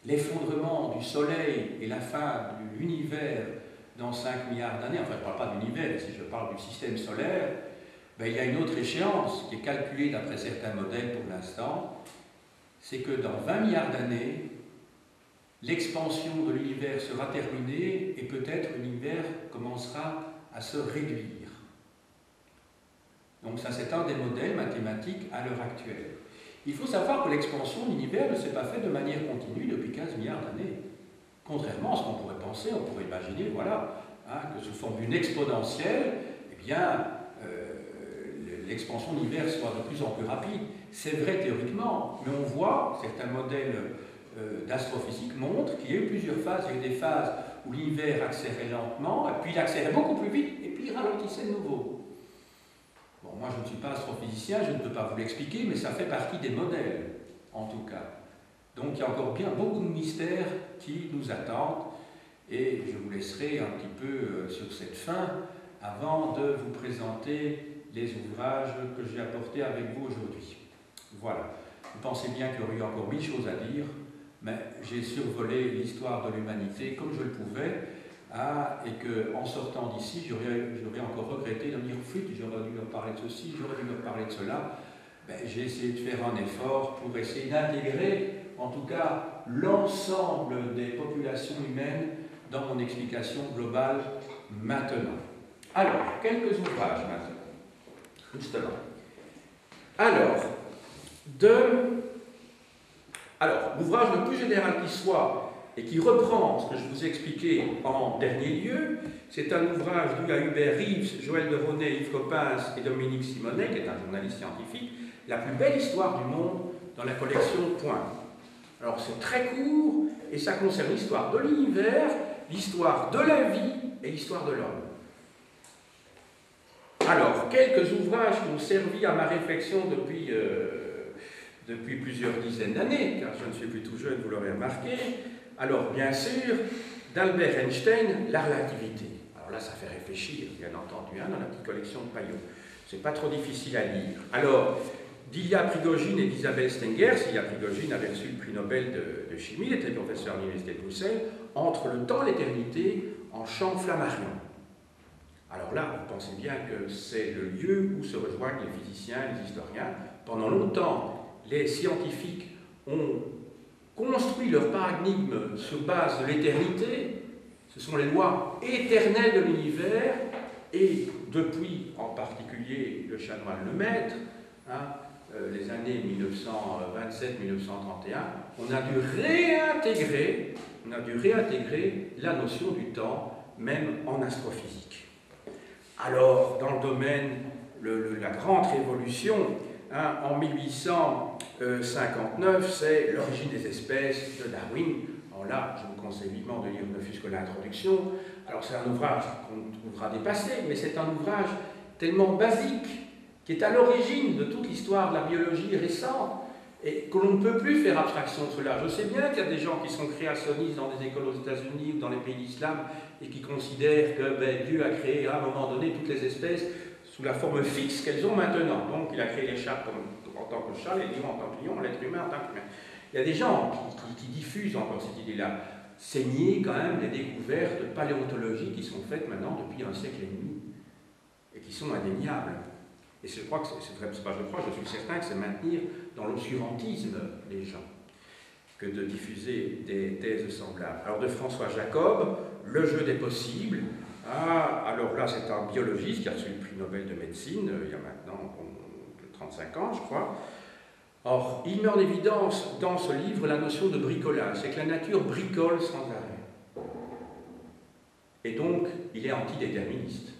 l'effondrement du Soleil et la fin de l'univers dans 5 milliards d'années, enfin je ne parle pas d'univers, si je parle du système solaire, ben, il y a une autre échéance qui est calculée d'après certains modèles pour l'instant, c'est que dans 20 milliards d'années, l'expansion de l'univers sera terminée et peut-être l'univers commencera à se réduire. Donc ça c'est un des modèles mathématiques à l'heure actuelle. Il faut savoir que l'expansion de l'univers ne s'est pas faite de manière continue depuis 15 milliards d'années. Contrairement à ce qu'on pourrait penser, on pourrait imaginer, voilà, que sous forme d'une exponentielle, eh bien, l'expansion de l'univers soit de plus en plus rapide. C'est vrai théoriquement, mais on voit, certains modèles d'astrophysique montrent qu'il y a eu plusieurs phases. Il y a eu des phases où l'univers accélérait lentement, et puis il accélérait beaucoup plus vite, et puis il ralentissait de nouveau. Bon, moi je ne suis pas astrophysicien, je ne peux pas vous l'expliquer, mais ça fait partie des modèles, en tout cas. Donc il y a encore bien beaucoup de mystères qui nous attendent, et je vous laisserai un petit peu sur cette fin avant de vous présenter les ouvrages que j'ai apportés avec vous aujourd'hui. Voilà. Vous pensez bien qu'il y aurait eu encore 1000 choses à dire, mais j'ai survolé l'histoire de l'humanité comme je le pouvais, et qu'en sortant d'ici, j'aurais encore regretté de me dire flûte, j'aurais dû leur parler de ceci, j'aurais dû leur parler de cela. Ben, j'ai essayé de faire un effort pour essayer d'intégrer, en tout cas, l'ensemble des populations humaines dans mon explication globale maintenant. Alors, quelques ouvrages maintenant, justement. Alors, l'ouvrage le plus général qui soit, et qui reprend ce que je vous ai expliqué en dernier lieu, c'est un ouvrage dû à Hubert Reeves, Joël de Ronet, Yves Coppens et Dominique Simonet, qui est un journaliste scientifique, La plus belle histoire du monde dans la collection Point. Alors c'est très court, et ça concerne l'histoire de l'univers, l'histoire de la vie et l'histoire de l'homme. Alors, quelques ouvrages qui ont servi à ma réflexion depuis plusieurs dizaines d'années, car je ne suis plus tout jeune, vous l'aurez remarqué. Alors, bien sûr, d'Albert Einstein, la relativité. Alors là, ça fait réfléchir, bien entendu, dans la petite collection de Payot. C'est pas trop difficile à lire. Alors, d'Ilya Prigogine et d'Isabelle Stengers, Ilya Prigogine avait reçu le prix Nobel de chimie, il était professeur à l'Université de Bruxelles, Entre le temps et l'éternité, en champ Flammarion. Alors là, vous pensez bien que c'est le lieu où se rejoignent les physiciens, les historiens. Pendant longtemps, les scientifiques ont construit leur paradigme sur base de l'éternité. Ce sont les lois éternelles de l'univers, et depuis, en particulier, le chanoine Lemaître, les années 1927-1931, on a dû réintégrer la notion du temps, même en astrophysique. Alors, dans le domaine, la grande révolution, en 1859, c'est l'origine des espèces de Darwin. Alors là, je vous conseille vivement de lire ne fût-ce que l'introduction. Alors c'est un ouvrage qu'on trouvera dépassé, mais c'est un ouvrage tellement basique, qui est à l'origine de toute l'histoire de la biologie récente, et que l'on ne peut plus faire abstraction de cela. Je sais bien qu'il y a des gens qui sont créationnistes dans des écoles aux États-Unis ou dans les pays d'islam, et qui considèrent que Dieu a créé à un moment donné toutes les espèces sous la forme fixe qu'elles ont maintenant. Donc il a créé les chats en tant que chat, les lions en tant que lion, l'être humain en tant qu'humain. Il y a des gens qui diffusent encore cette idée-là. C'est nier quand même les découvertes paléontologiques qui sont faites maintenant depuis un siècle et demi et qui sont indéniables. Et je crois que je suis certain que c'est maintenir dans l'obscurantisme les gens que de diffuser des thèses semblables. Alors de François Jacob, Le jeu des possibles. Ah, alors là, c'est un biologiste qui a reçu le prix Nobel de médecine il y a maintenant 35 ans, je crois. Or, il met en évidence dans ce livre la notion de bricolage, c'est que la nature bricole sans arrêt. Et donc, il est antidéterministe.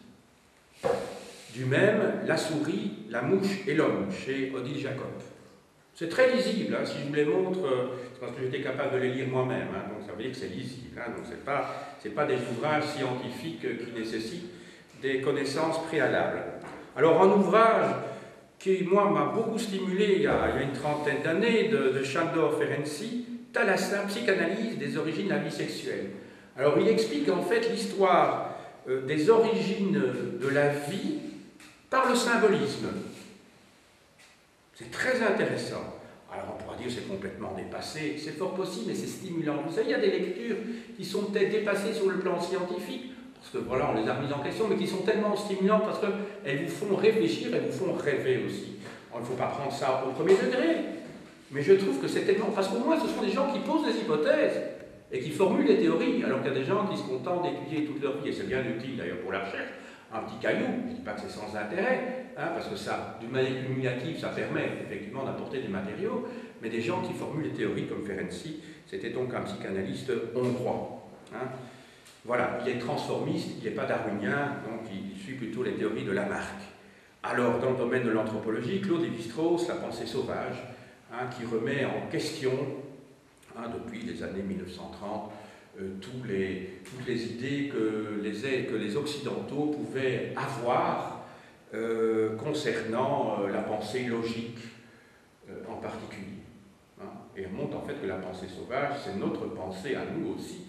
Du même, La souris, la mouche et l'homme, chez Odile Jacob. C'est très lisible, hein. Si je vous les montre, c'est parce que j'étais capable de les lire moi-même, hein. Donc ça veut dire que c'est lisible, hein. Donc c'est pas des ouvrages scientifiques qui nécessitent des connaissances préalables. Alors un ouvrage qui, moi, m'a beaucoup stimulé il y a une trentaine d'années, de Sándor Ferenczi, Thalassa, psychanalyse des origines de la vie sexuelle. Alors il explique en fait l'histoire des origines de la vie par le symbolisme. C'est très intéressant. Alors on pourra dire que c'est complètement dépassé, c'est fort possible, mais c'est stimulant. Vous savez, il y a des lectures qui sont peut-être dépassées sur le plan scientifique, parce que voilà, on les a mises en question, mais qui sont tellement stimulantes parce qu'elles vous font réfléchir, elles vous font rêver aussi. Alors, il ne faut pas prendre ça au premier degré, mais je trouve que c'est tellement... Parce qu'au moins, ce sont des gens qui posent des hypothèses et qui formulent des théories, alors qu'il y a des gens qui se contentent d'étudier toute leur vie, et c'est bien utile d'ailleurs pour la recherche, un petit caillou, je ne dis pas que c'est sans intérêt, hein, parce que ça, d'une manière cumulative, ça permet effectivement d'apporter des matériaux, mais des gens qui formulent des théories comme Ferenczi, c'était donc un psychanalyste hongrois. Hein. Voilà, il est transformiste, il n'est pas darwinien, donc il suit plutôt les théories de Lamarck. Alors, dans le domaine de l'anthropologie, Claude Lévi-Strauss, La pensée sauvage, hein, qui remet en question, hein, depuis les années 1930, toutes les idées que les Occidentaux pouvaient avoir concernant la pensée logique en particulier. Hein. Et elle montre en fait que la pensée sauvage, c'est notre pensée à nous aussi.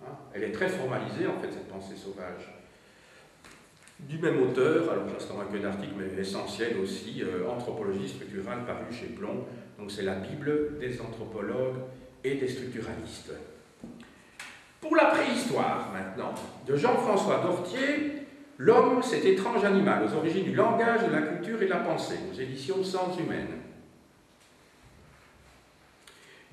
Hein. Elle est très formalisée en fait, cette pensée sauvage. Du même auteur, alors ça c'est un recueil d'articles, mais essentiel aussi, Anthropologie structurale, paru chez Plomb. Donc c'est la Bible des anthropologues et des structuralistes. Pour la préhistoire, maintenant, de Jean-François Dortier, L'homme, cet étrange animal, aux origines du langage, de la culture et de la pensée, aux éditions Sens Humaines.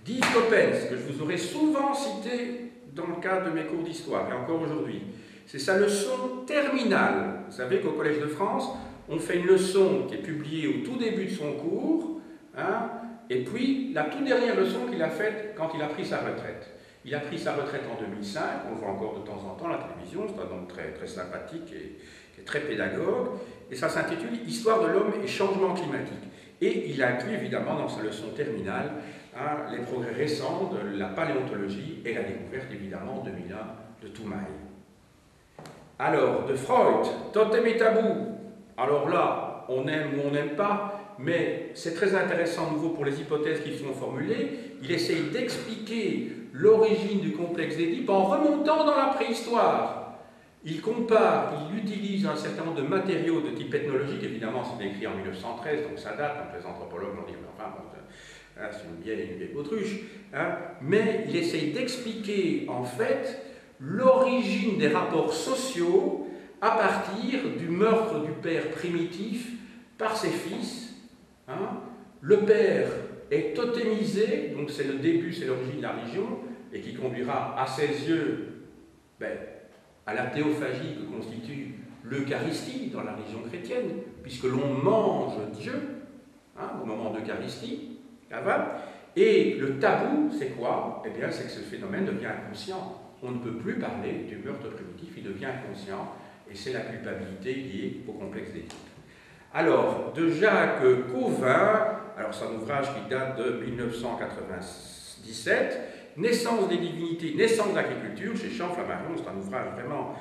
d'Yves Coppens, que je vous aurais souvent cité dans le cadre de mes cours d'histoire, et encore aujourd'hui. C'est sa leçon terminale. Vous savez qu'au Collège de France, on fait une leçon qui est publiée au tout début de son cours, hein, et puis la toute dernière leçon qu'il a faite quand il a pris sa retraite. Il a pris sa retraite en 2005, on le voit encore de temps en temps à la télévision, c'est un homme très, très sympathique et qui est très pédagogue, et ça s'intitule « Histoire de l'homme et changement climatique ». Et il inclut évidemment dans sa leçon terminale hein, les progrès récents de la paléontologie et la découverte évidemment en 2001 de Toumaï. Alors, de Freud, totem et tabou. Alors là, on aime ou on n'aime pas, mais c'est très intéressant à nouveau pour les hypothèses qui sont formulées. Il essaye d'expliquer l'origine du complexe d'Édipe en remontant dans la préhistoire. Il compare, il utilise un certain nombre de matériaux de type ethnologique, évidemment c'est écrit en 1913, donc ça date, donc les anthropologues vont dire, enfin, bon, c'est une vieille autruche, hein, mais il essaye d'expliquer en fait l'origine des rapports sociaux à partir du meurtre du père primitif par ses fils. Hein. Le père est totémisé, donc c'est le début, c'est l'origine de la religion, et qui conduira à ses yeux à la théophagie que constitue l'Eucharistie dans la religion chrétienne, puisque l'on mange Dieu hein, au moment d'Eucharistie. Et le tabou, c'est quoi? Eh bien, c'est que ce phénomène devient inconscient. On ne peut plus parler du meurtre primitif, il devient inconscient, et c'est la culpabilité liée au complexe d'Édipe. Alors, de Jacques Cauvin, alors c'est un ouvrage qui date de 1997, Naissance des divinités, naissance de l'agriculture, chez Champ-Flammarion, c'est un ouvrage vraiment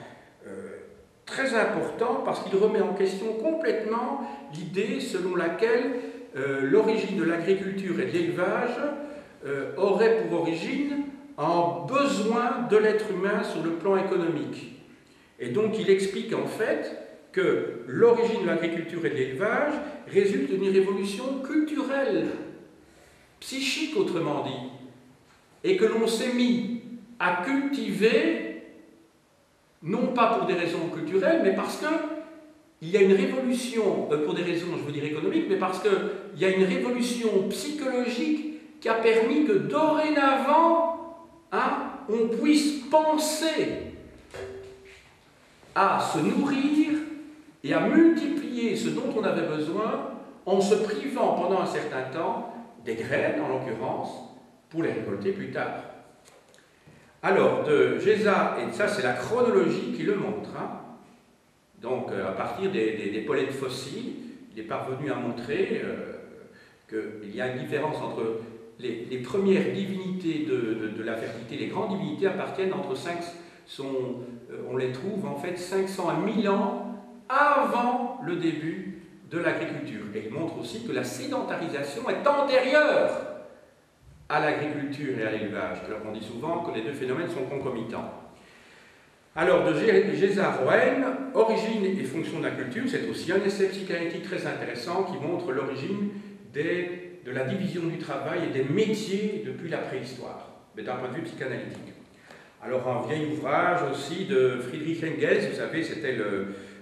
très important parce qu'il remet en question complètement l'idée selon laquelle l'origine de l'agriculture et de l'élevage aurait pour origine un besoin de l'être humain sur le plan économique. Et donc il explique en fait que l'origine de l'agriculture et de l'élevage résulte d'une révolution culturelle. psychique autrement dit, et que l'on s'est mis à cultiver, non pas pour des raisons culturelles, mais parce qu'il y a une révolution, pour des raisons, je veux dire économiques, mais parce qu'il y a une révolution psychologique qui a permis que dorénavant, on puisse penser à se nourrir et à multiplier ce dont on avait besoin en se privant pendant un certain temps des graines, en l'occurrence, pour les récolter plus tard. Alors, de Géza, et ça c'est la chronologie qui le montre, donc à partir des pollets fossiles, il est parvenu à montrer qu'il y a une différence entre les premières divinités de la fertilité, les grandes divinités appartiennent entre 5, on les trouve en fait 500 à 1000 ans avant le début de l'agriculture. Et il montre aussi que la sédentarisation est antérieure à l'agriculture et à l'élevage. Alors on dit souvent que les deux phénomènes sont concomitants. Alors de Géza Roën, origine et fonction de la culture, c'est aussi un essai psychanalytique très intéressant qui montre l'origine de la division du travail et des métiers depuis la préhistoire, mais d'un point de vue psychanalytique. Alors un vieil ouvrage aussi de Friedrich Engels, vous savez, c'était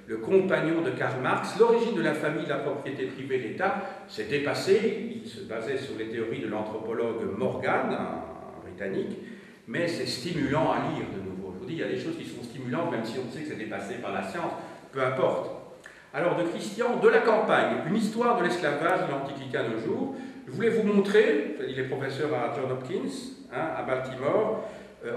le compagnon de Karl Marx, l'origine de la famille, de la propriété privée, de l'État, s'est dépassé, il se basait sur les théories de l'anthropologue Morgan, un Britannique, mais c'est stimulant à lire de nouveau. Je vous dis, il y a des choses qui sont stimulantes, même si on sait que c'est dépassé par la science, peu importe. Alors, de Christian de la Campagne, une histoire de l'esclavage de l'Antiquité à nos jours. Je voulais vous montrer, il est professeur à Johns Hopkins, à Baltimore,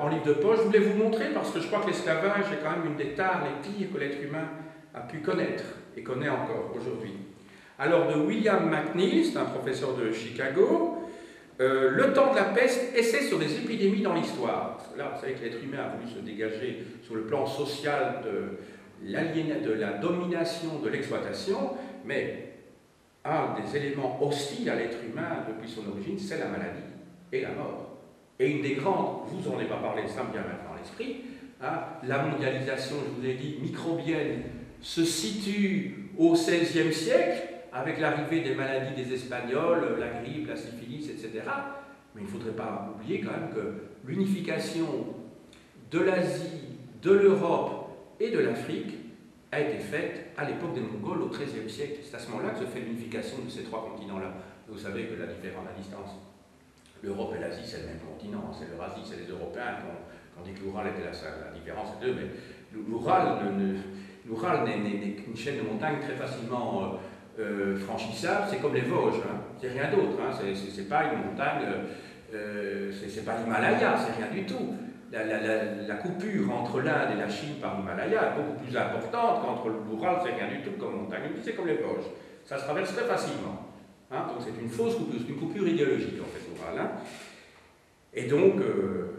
en livre de poche, je voulais vous montrer parce que je crois que l'esclavage est quand même une des tares les pires que l'être humain a pu connaître et connaît encore aujourd'hui. Alors, de William McNeill, c'est un professeur de Chicago, le temps de la peste, essai sur des épidémies dans l'histoire. Là, vous savez que l'être humain a voulu se dégager sur le plan social de la domination, de l'exploitation, mais un des éléments hostiles à l'être humain depuis son origine, c'est la maladie et la mort. Et une des grandes, je vous en ai pas parlé, ça me vient maintenant à l'esprit, la mondialisation, je vous ai dit, microbienne, se situe au XVIe siècle, avec l'arrivée des maladies des Espagnols, la grippe, la syphilis, etc. Mais il ne faudrait pas oublier quand même que l'unification de l'Asie, de l'Europe et de l'Afrique a été faite à l'époque des Mongols au XIIIe siècle. C'est à ce moment-là que se fait l'unification de ces trois continents-là. Vous savez que la différence, la distance, l'Europe et l'Asie, c'est le même continent, c'est l'Eurasie, c'est les Européens qui ont dit que l'Oural était la différence, c'est d'eux, mais l'Oural n'est qu'une chaîne de montagnes très facilement franchissable, c'est comme les Vosges, c'est rien d'autre, c'est pas une montagne, c'est pas l'Himalaya, c'est rien du tout. La coupure entre l'Inde et la Chine par l'Himalaya est beaucoup plus importante qu'entre l'Oural, c'est rien du tout comme montagne, c'est comme les Vosges, ça se traverse très facilement. Donc c'est une fausse coupure, c'est une coupure idéologique en fait, l'Oural. Et donc,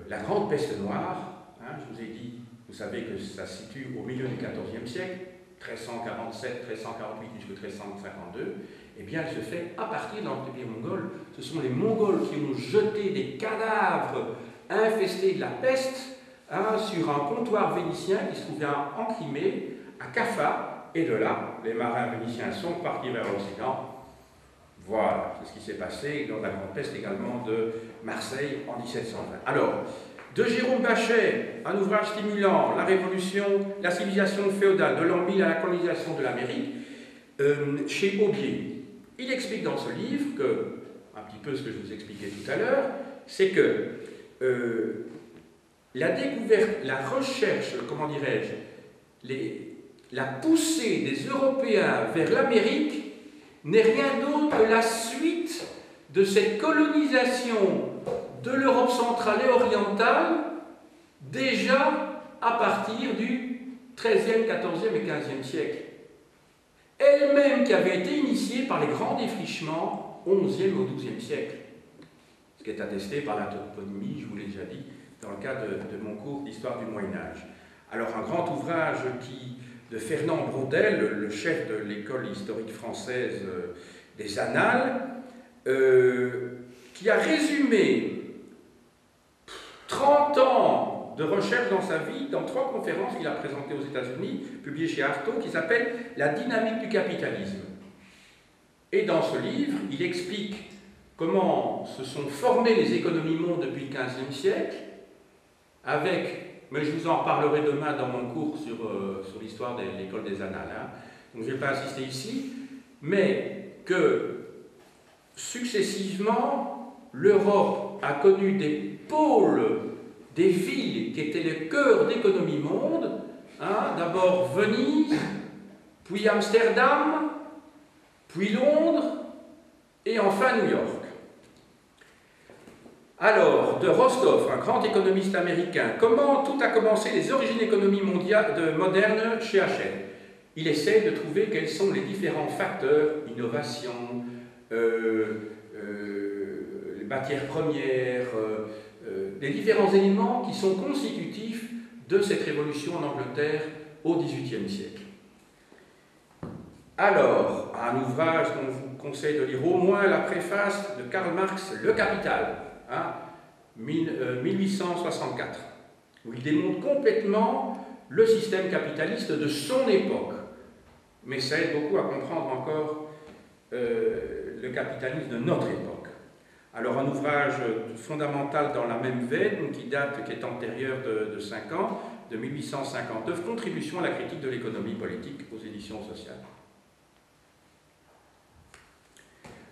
la grande peste noire, je vous ai dit, vous savez que ça se situe au milieu du XIVe siècle, 1347, 1348 jusqu'à 1352, eh bien elle se fait à partir de l'Empire mongol. Ce sont les Mongols qui ont jeté des cadavres infestés de la peste sur un comptoir vénitien qui se trouvait en Crimée, à Kaffa, et de là, les marins vénitiens sont partis vers l'Occident. Voilà, c'est ce qui s'est passé dans la grande peste également de Marseille en 1720. Alors, de Jérôme Bachet, un ouvrage stimulant, la révolution, la civilisation féodale, de l'an 1000 à la colonisation de l'Amérique, chez Aubier. Il explique dans ce livre que, un petit peu ce que je vous expliquais tout à l'heure, c'est que la découverte, la recherche, comment dirais-je, la poussée des Européens vers l'Amérique n'est rien d'autre que la suite de cette colonisation de l'Europe centrale et orientale déjà à partir du XIIIe, XIVe et XVe siècle. Elle-même qui avait été initiée par les grands défrichements au XIe ou XIIe siècle. Ce qui est attesté par la toponymie, je vous l'ai déjà dit, dans le cadre de mon cours d'histoire du Moyen-Âge. Alors un grand ouvrage de Fernand Braudel, le chef de l'école historique française des Annales, qui a résumé 30 ans de recherche dans sa vie dans 3 conférences qu'il a présentées aux États-Unis, publiées chez Artaud, qui s'appellent « La dynamique du capitalisme ». Et dans ce livre, il explique comment se sont formées les économies mondes depuis le XVe siècle, mais je vous en parlerai demain dans mon cours sur l'histoire de l'école des Annales, hein, donc je ne vais pas insister ici, mais que successivement, l'Europe a connu des pôles, des villes qui étaient le cœur d'économie monde, hein, d'abord Venise, puis Amsterdam, puis Londres, et enfin New York. Alors, de Rostov, un grand économiste américain, comment tout a commencé, les origines économiques modernes chez H&M. Il essaie de trouver quels sont les différents facteurs, innovation, les matières premières, les différents éléments qui sont constitutifs de cette révolution en Angleterre au XVIIIe siècle. Alors, un ouvrage dont je vous conseille de lire au moins la préface de Karl Marx, Le Capital, hein, 1864, où il démontre complètement le système capitaliste de son époque. Mais ça aide beaucoup à comprendre encore le capitalisme de notre époque. Alors, un ouvrage fondamental dans la même veine, qui est antérieur de 5 ans, de 1859, Contribution à la critique de l'économie politique aux éditions sociales.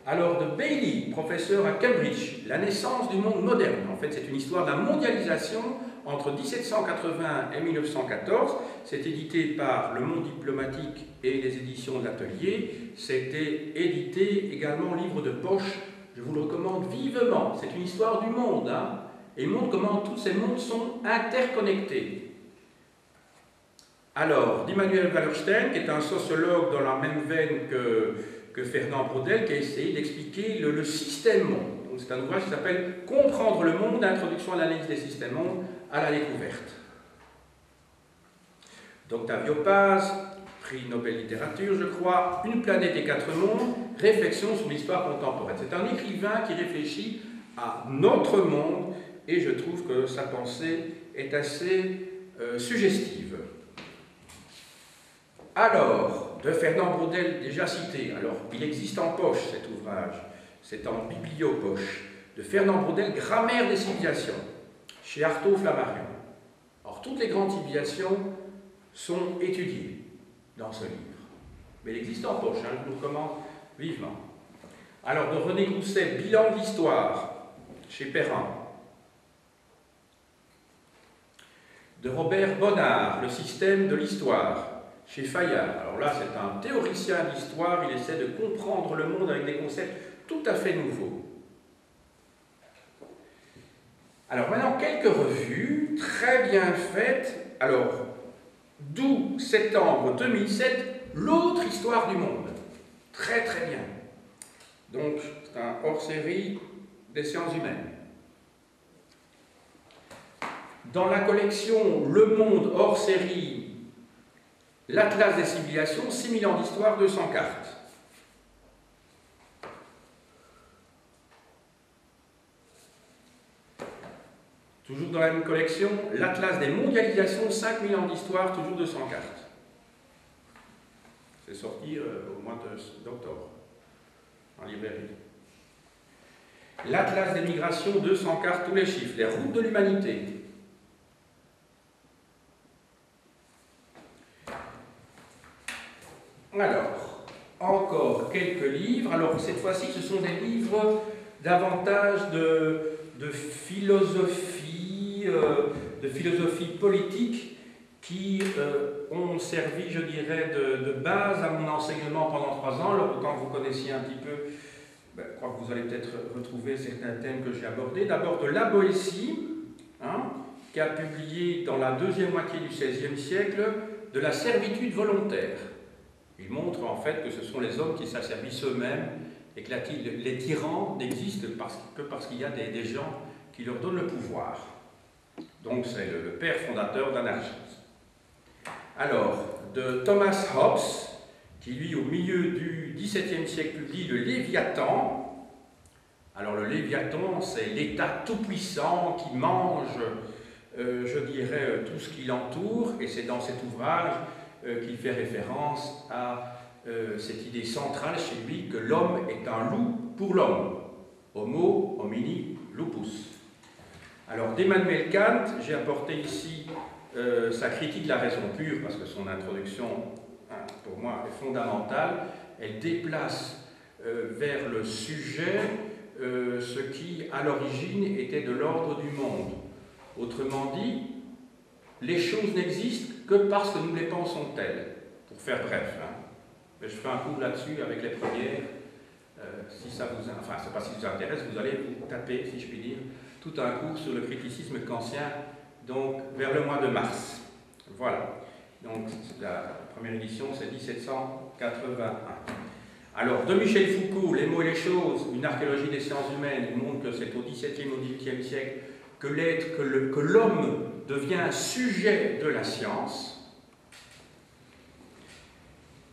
Alors, de Bailey, professeur à Cambridge, La naissance du monde moderne. En fait, c'est une histoire de la mondialisation entre 1780 et 1914. C'est édité par Le Monde diplomatique et les éditions de l'Atelier. C'était édité également livre de poche. Je vous le recommande vivement. C'est une histoire du monde, hein, et il montre comment tous ces mondes sont interconnectés. Alors, d'Immanuel Wallerstein, qui est un sociologue dans la même veine que Fernand Braudel, qui a essayé d'expliquer le système monde. C'est un ouvrage qui s'appelle « Comprendre le monde, introduction à l'analyse des systèmes mondes à la découverte ». D'Octavio Paz, prix Nobel littérature, je crois, Une planète et 4 mondes, réflexion sur l'histoire contemporaine. C'est un écrivain qui réfléchit à notre monde et je trouve que sa pensée est assez suggestive. Alors, de Fernand Braudel, déjà cité, alors il existe en poche cet ouvrage, c'est en bibliopoche, de Fernand Braudel, Grammaire des civilisations, chez Artaud Flammarion. Alors, toutes les grandes civilisations sont étudiées dans ce livre, mais il existe en poche, hein, je vous recommande vivement. Alors, de René Grousset, Bilan de l'histoire, chez Perrin. De Robert Bonnard, Le système de l'histoire, chez Fayard. Alors là, c'est un théoricien d'histoire, il essaie de comprendre le monde avec des concepts tout à fait nouveaux. Alors maintenant, quelques revues très bien faites. Alors, d'où septembre 2007, L'autre histoire du monde. Très très bien. Donc, c'est un hors-série des sciences humaines. Dans la collection Le Monde hors-série, L'Atlas des civilisations, 6000 ans d'histoire, 200 cartes. Toujours dans la même collection, L'Atlas des mondialisations, 5000 ans d'histoire, toujours 200 cartes. C'est sorti au mois d'octobre, en librairie. L'Atlas des migrations, 200 cartes, tous les chiffres. Les routes de l'humanité. Alors, encore quelques livres. Alors, cette fois-ci, ce sont des livres davantage de philosophie politique qui ont servi, je dirais, de base à mon enseignement pendant 3 ans. Alors, autant que vous connaissiez un petit peu, je crois que vous allez peut-être retrouver certains thèmes que j'ai abordés. D'abord, de La Boétie, hein, qui a publié dans la deuxième moitié du XVIe siècle de la servitude volontaire. Il montre en fait que ce sont les hommes qui s'asservissent eux-mêmes et que les tyrans n'existent que parce qu'il y a des gens qui leur donnent le pouvoir. Donc c'est le père fondateur de l'anarchisme. Alors, de Thomas Hobbes, qui lui, au milieu du XVIIe siècle, publie le Léviathan. Alors le Léviathan, c'est l'État tout-puissant qui mange, je dirais, tout ce qui l'entoure, et c'est dans cet ouvrage qu'il fait référence à cette idée centrale chez lui que l'homme est un loup pour l'homme. Homo homini lupus. Alors, d'Emmanuel Kant, j'ai apporté ici sa critique de la raison pure, parce que son introduction, hein, pour moi, est fondamentale. Elle déplace vers le sujet ce qui, à l'origine, était de l'ordre du monde. Autrement dit, les choses n'existent que parce que nous les pensons telles, pour faire bref. Hein. Mais je ferai un cours là-dessus avec les premières. Si ça vous, enfin, c'est pas si vous intéresse, vous allez vous taper, si je puis dire, tout un cours sur le criticisme kantien, donc vers le mois de mars. Voilà. Donc la première édition, c'est 1781. Alors, de Michel Foucault, Les mots et les choses, une archéologie des sciences humaines, il montre que c'est au XVIIe, au XVIIIe siècle que l'homme devient sujet de la science.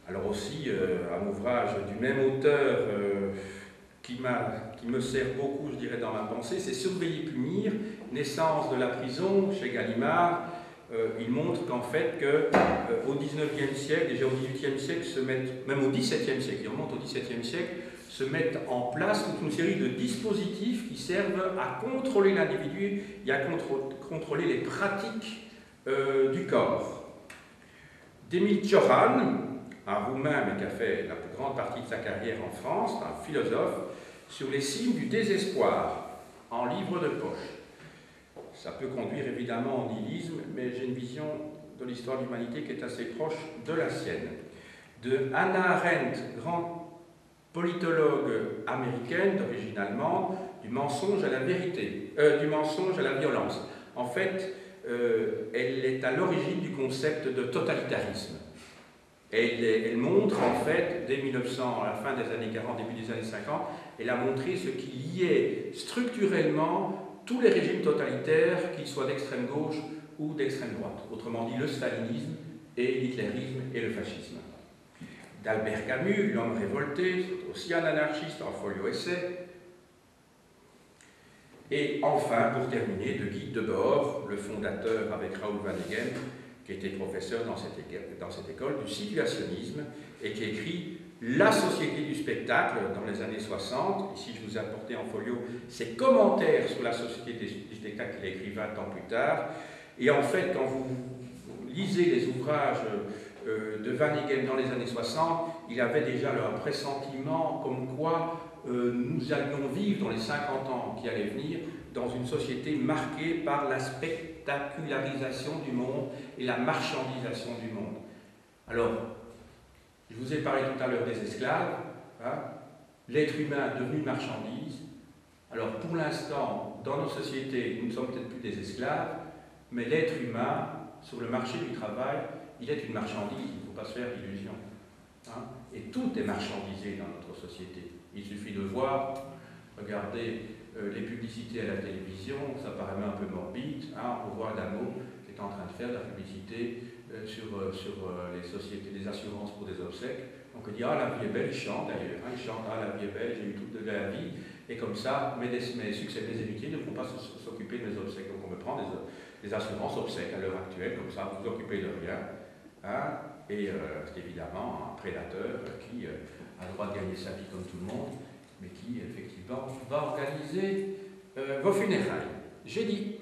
Alors aussi, un ouvrage du même auteur qui me sert beaucoup, je dirais, dans ma pensée, c'est Surveiller, punir, naissance de la prison, chez Gallimard. Il montre qu'en fait, au XIXe siècle, déjà au XVIIIe siècle, même au XVIIe siècle, il remonte au XVIIe siècle, se mettent en place toute une série de dispositifs qui servent à contrôler l'individu et à contrôler les pratiques du corps. D'émile Cioran, un Roumain, mais qui a fait la plus grande partie de sa carrière en France, un philosophe, sur les signes du désespoir, en livre de poche. Ça peut conduire évidemment au nihilisme, mais j'ai une vision de l'histoire de l'humanité qui est assez proche de la sienne. De Hannah Arendt, grande politologue américaine d'origine allemande, du mensonge à la vérité, du mensonge à la violence. En fait, elle est à l'origine du concept de totalitarisme. Elle montre en fait, dès 1900, à la fin des années 40, début des années 50, elle a montré ce qui liait structurellement tous les régimes totalitaires, qu'ils soient d'extrême gauche ou d'extrême droite. Autrement dit, le stalinisme et l'hitlérisme et le fascisme. D'Albert Camus, L'homme révolté, c'est aussi un anarchiste en folio essai. Et enfin, pour terminer, de Guy Debord, le fondateur avec Raoul Vaneigem, qui était professeur dans cette école du situationnisme et qui écrit La société du spectacle dans les années 60. Ici, je vous ai apporté en folio ses commentaires sur la société du spectacle qu'il a écrit 20 ans plus tard. Et en fait, quand vous lisez les ouvrages de Vaneigem dans les années 60, il avait déjà un pressentiment comme quoi nous allions vivre dans les 50 ans qui allaient venir dans une société marquée par la spectacularisation du monde et la marchandisation du monde. Alors, je vous ai parlé tout à l'heure des esclaves, hein, l'être humain est devenu une marchandise. Alors, pour l'instant, dans nos sociétés, nous ne sommes peut-être plus des esclaves, mais l'être humain, sur le marché du travail, il est une marchandise, il ne faut pas se faire d'illusions. Hein, et tout est marchandisé dans notre société. Il suffit de voir, regardez les publicités à la télévision, ça paraît même un peu morbide. Hein, on voit Adamo qui est en train de faire de la publicité sur les sociétés, les assurances pour des obsèques. Donc on dit, ah, la vie est belle, il chante d'ailleurs, hein, il chante, ah, la vie est belle, j'ai eu toute la vie, et comme ça, mes succès, mes héritiers ne vont pas s'occuper de mes obsèques. Donc on me prend des assurances obsèques à l'heure actuelle, comme ça, vous vous occupez de rien. Hein, et c'est évidemment un prédateur qui a le droit de gagner sa vie comme tout le monde, mais qui, effectivement, va organiser vos funérailles. J'ai dit